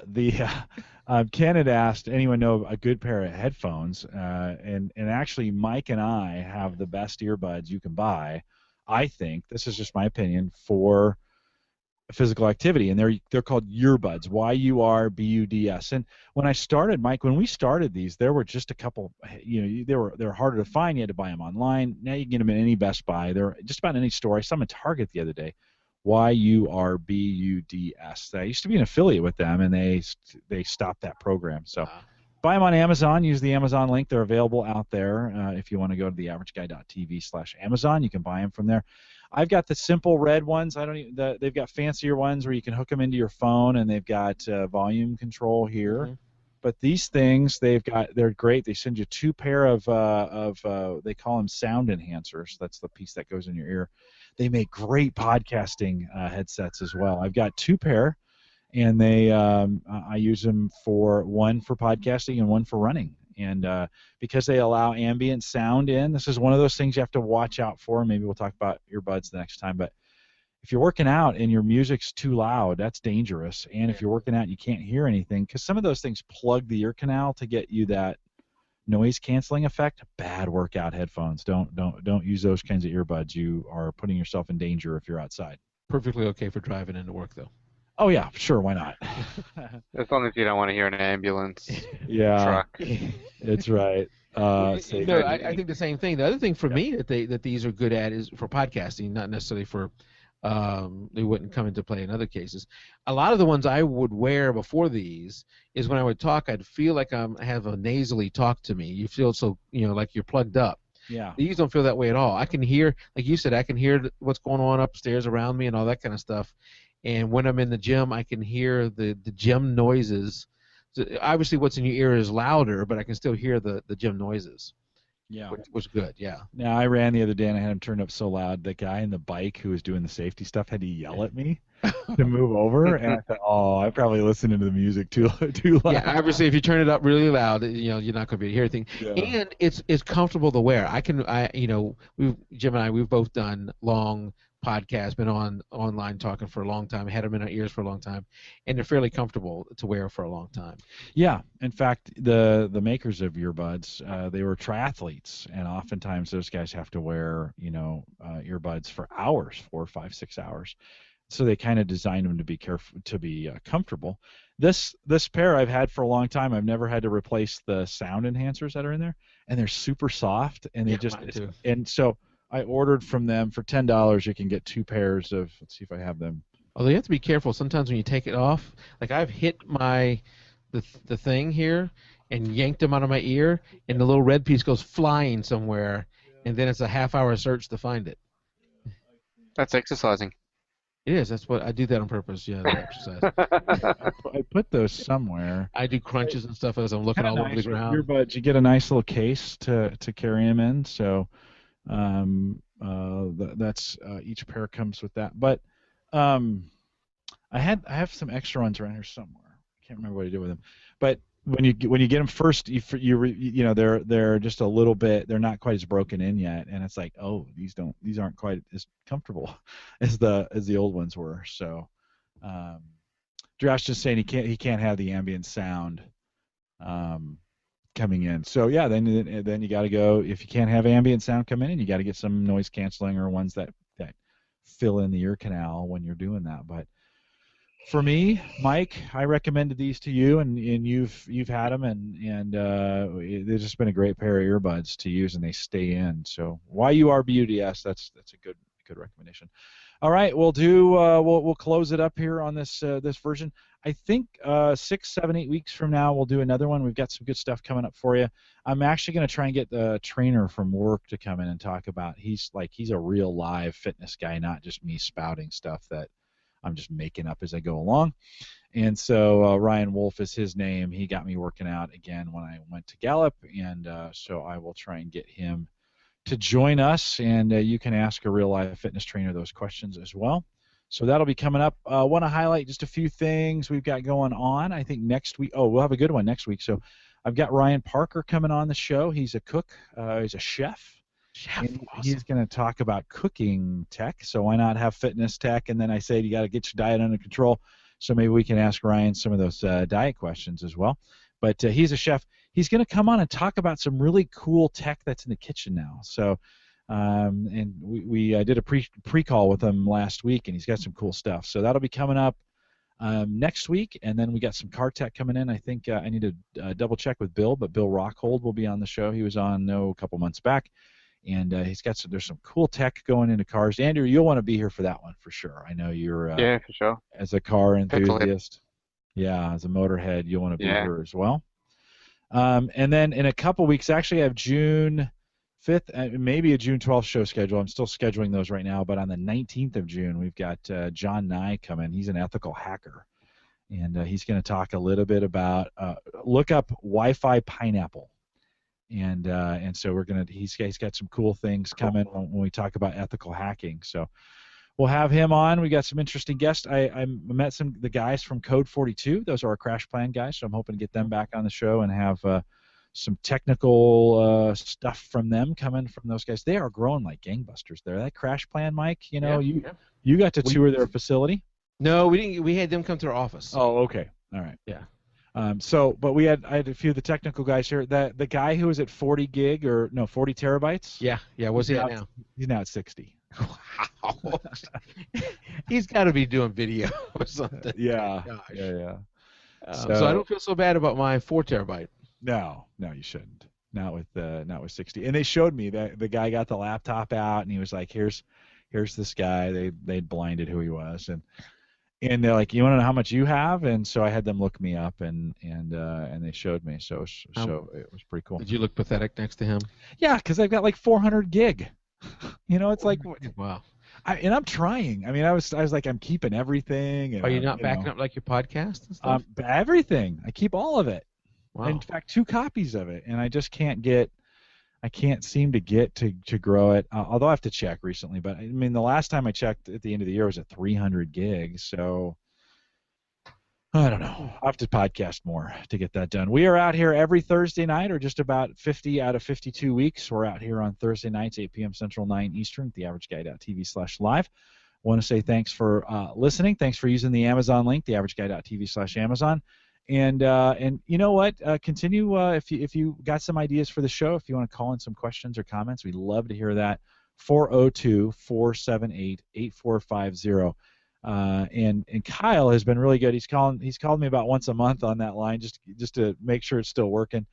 had asked, anyone know a good pair of headphones? And actually, Mike and I have the best earbuds you can buy. I think this is just my opinion for physical activity, and they're called Earbuds, Yurbuds. And when I started, Mike, when we started these, there were just a couple. They were harder to find. You had to buy them online. Now you can get them in any Best Buy. They're just about any store. I saw them at Target the other day. Yurbuds. I used to be an affiliate with them, and they stopped that program. So buy them on Amazon. Use the Amazon link. They're available out there. If you want to go to theaverageguy.tv/Amazon, you can buy them from there. I've got the simple red ones. They've got fancier ones where you can hook them into your phone, and they've got volume control here. Mm-hmm. But these things, they're great. They send you two pair of they call them sound enhancers. That's the piece that goes in your ear. They make great podcasting headsets as well. I've got two pair, and I use them one for podcasting and one for running. And because they allow ambient sound in, this is one of those things you have to watch out for. Maybe we'll talk about earbuds the next time. But if you're working out and your music's too loud, that's dangerous. And if you're working out and you can't hear anything, because some of those things plug the ear canal to get you that noise canceling effect. Bad workout headphones. Don't use those kinds of earbuds. You are putting yourself in danger if you're outside. Perfectly okay for driving into work, though. Oh yeah, sure. Why not? As long as you don't want to hear an ambulance. Truck. It's right. I think the same thing. The other thing for me that these are good at is for podcasting, not necessarily for. They wouldn't come into play in other cases. A lot of the ones I would wear before these is when I would talk, I'd feel like I have a nasally talk to me. You feel so, like you're plugged up. Yeah. These don't feel that way at all. I can hear, like you said, I can hear what's going on upstairs around me and all that kind of stuff. And when I'm in the gym, I can hear the gym noises. So obviously, what's in your ear is louder, but I can still hear the gym noises. Yeah. Which was good, yeah. Now, I ran the other day, and I had him turned up so loud, the guy in the bike who was doing the safety stuff had to yell at me to move over, and I thought, I'm probably listeing to the music too loud. Yeah, obviously, if you turn it up really loud, you're not going to be able to hear anything. Yeah. And it's comfortable to wear. Jim and I, we've both done long podcasts, been online talking for a long time, had them in our ears for a long time, and they're fairly comfortable to wear for a long time. Yeah, in fact, the makers of earbuds, they were triathletes, and oftentimes those guys have to wear earbuds for hours, 4, 5, 6 hours. So they kind of designed them to be comfortable. This pair I've had for a long time. I've never had to replace the sound enhancers that are in there, and they're super soft, and and so I ordered from them for $10. You can get two pairs of. Let's see if I have them. Although you have to be careful. Sometimes when you take it off, like I've hit the thing here and yanked them out of my ear, and the little red piece goes flying somewhere, and then it's a half-hour search to find it. That's exercising. It is. That's what I do that on purpose. Yeah, that exercise. I put those somewhere. I do crunches and stuff as I'm looking all over the ground. Earbuds, you get a nice little case to carry them in. So that's each pair comes with that. But I have some extra ones around here somewhere. can't remember what I did with them, but when you get them first, you know they're just a little bit, they're not quite as broken in yet, and it's like, oh, these aren't quite as comfortable as the old ones were. So Josh just saying he can't have the ambient sound coming in. So yeah, then you got to go, if you can't have ambient sound come in, you got to get some noise canceling or ones that fill in the ear canal when you're doing that. But for me, Mike, I recommended these to you, and you've had them, and they've just been a great pair of earbuds to use, and they stay in. So YURBUDS, that's a good recommendation. All right, we'll close it up here on this version. I think 6, 7, 8 weeks from now we'll do another one. We've got some good stuff coming up for you. I'm actually going to try and get the trainer from work to come in and talk about. He's a real live fitness guy, not just me spouting stuff that I'm just making up as I go along. And so Ryan Wolf is his name. He got me working out again when I went to Gallup, and so I will try and get him to join us, and you can ask a real live fitness trainer those questions as well. So that'll be coming up. I want to highlight just a few things we've got going on. I think next week, we'll have a good one next week. So I've got Ryan Parker coming on the show. He's a cook. He's a chef. Awesome. He's going to talk about cooking tech. So why not have fitness tech? And then I said you got to get your diet under control. So maybe we can ask Ryan some of those diet questions as well. But he's a chef. He's going to come on and talk about some really cool tech that's in the kitchen now. So, and we did a pre-call with him last week, and he's got some cool stuff. So that'll be coming up next week, and then we got some car tech coming in. I think I need to double check with Bill, but Bill Rockhold will be on the show. He was on a couple months back, and there's some cool tech going into cars. Andrew, you'll want to be here for that one for sure. I know you're yeah, for sure. As a car enthusiast. Yeah, as a motorhead, you'll want to be here as well. And then in a couple weeks, actually I have June 5th, maybe a June 12th show schedule. I'm still scheduling those right now, but on the 19th of June, we've got John Nye coming. He's an ethical hacker, and he's going to talk a little bit about look up Wi-Fi pineapple, and so he's got some cool things coming when we talk about ethical hacking. So we'll have him on. We got some interesting guests. I met the guys from Code 42. Those are our Crash Plan guys, so I'm hoping to get them back on the show and have some technical stuff from them coming from those guys. They are growing like gangbusters there. That Crash Plan, Mike, you got to tour their facility? No, we didn't. We had them come to our office. Oh, okay. All right. Yeah. But I had a few of the technical guys here. The guy who was at 40 terabytes? Yeah. What's he at now? He's now at 60. Wow. He's got to be doing video or something. Yeah. Gosh. Yeah. So I don't feel so bad about my 4 terabyte. No, you shouldn't. Not with 60. And they showed me that the guy got the laptop out, and he was like, "Here's this guy." They'd blinded who he was, and they're like, "You want to know how much you have?" And so I had them look me up, and they showed me. So it was pretty cool. Did you look pathetic next to him? Yeah, because I've got like 400 gig. It's like, wow. And I'm trying. I mean, I was like, I'm keeping everything. And are you not backing up like your podcast and stuff? Everything. I keep all of it. Wow. In fact, 2 copies of it, and I just can't seem to get to grow it. Although I have to check recently, but I mean, the last time I checked at the end of the year was at 300 gigs. So I don't know. I'll have to podcast more to get that done. We are out here every Thursday night, or just about 50 out of 52 weeks. We're out here on Thursday nights, 8 p.m. Central, 9 Eastern, at theaverageguy.tv/live. I want to say thanks for listening. Thanks for using the Amazon link, theaverageguy.tv/Amazon. And you know what? Continue if you got some ideas for the show. If you want to call in some questions or comments, we'd love to hear that. 402-478-8450. And Kyle has been really good. He's called me about once a month on that line just to make sure it's still working.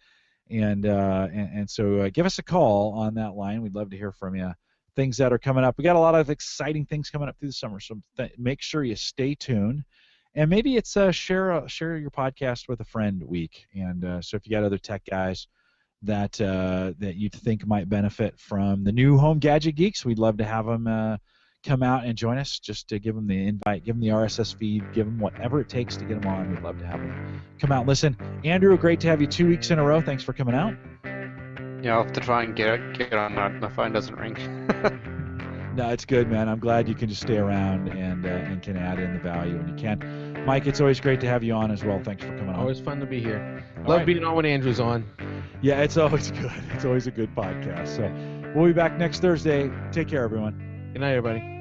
And so give us a call on that line. We'd love to hear from you. Things that are coming up. We got a lot of exciting things coming up through the summer. So make sure you stay tuned. And maybe it's share your podcast with a friend week. And so if you got other tech guys that you think might benefit from the new Home Gadget Geeks, we'd love to have them come out and join us. Just to give them the invite, give them the RSS feed, give them whatever it takes to get them on. We'd love to have them come out and listen. Andrew, great to have you 2 weeks in a row. Thanks for coming out. Yeah, I'll have to try and get on that. My phone doesn't ring. No, it's good, man. I'm glad you can just stay around and can add in the value when you can. Mike, it's always great to have you on as well. Thanks for coming on. Always fun to be here. All Love right. being on when Andrew's on. Yeah, it's always good. It's always a good podcast. So we'll be back next Thursday. Take care, everyone. Good night, everybody.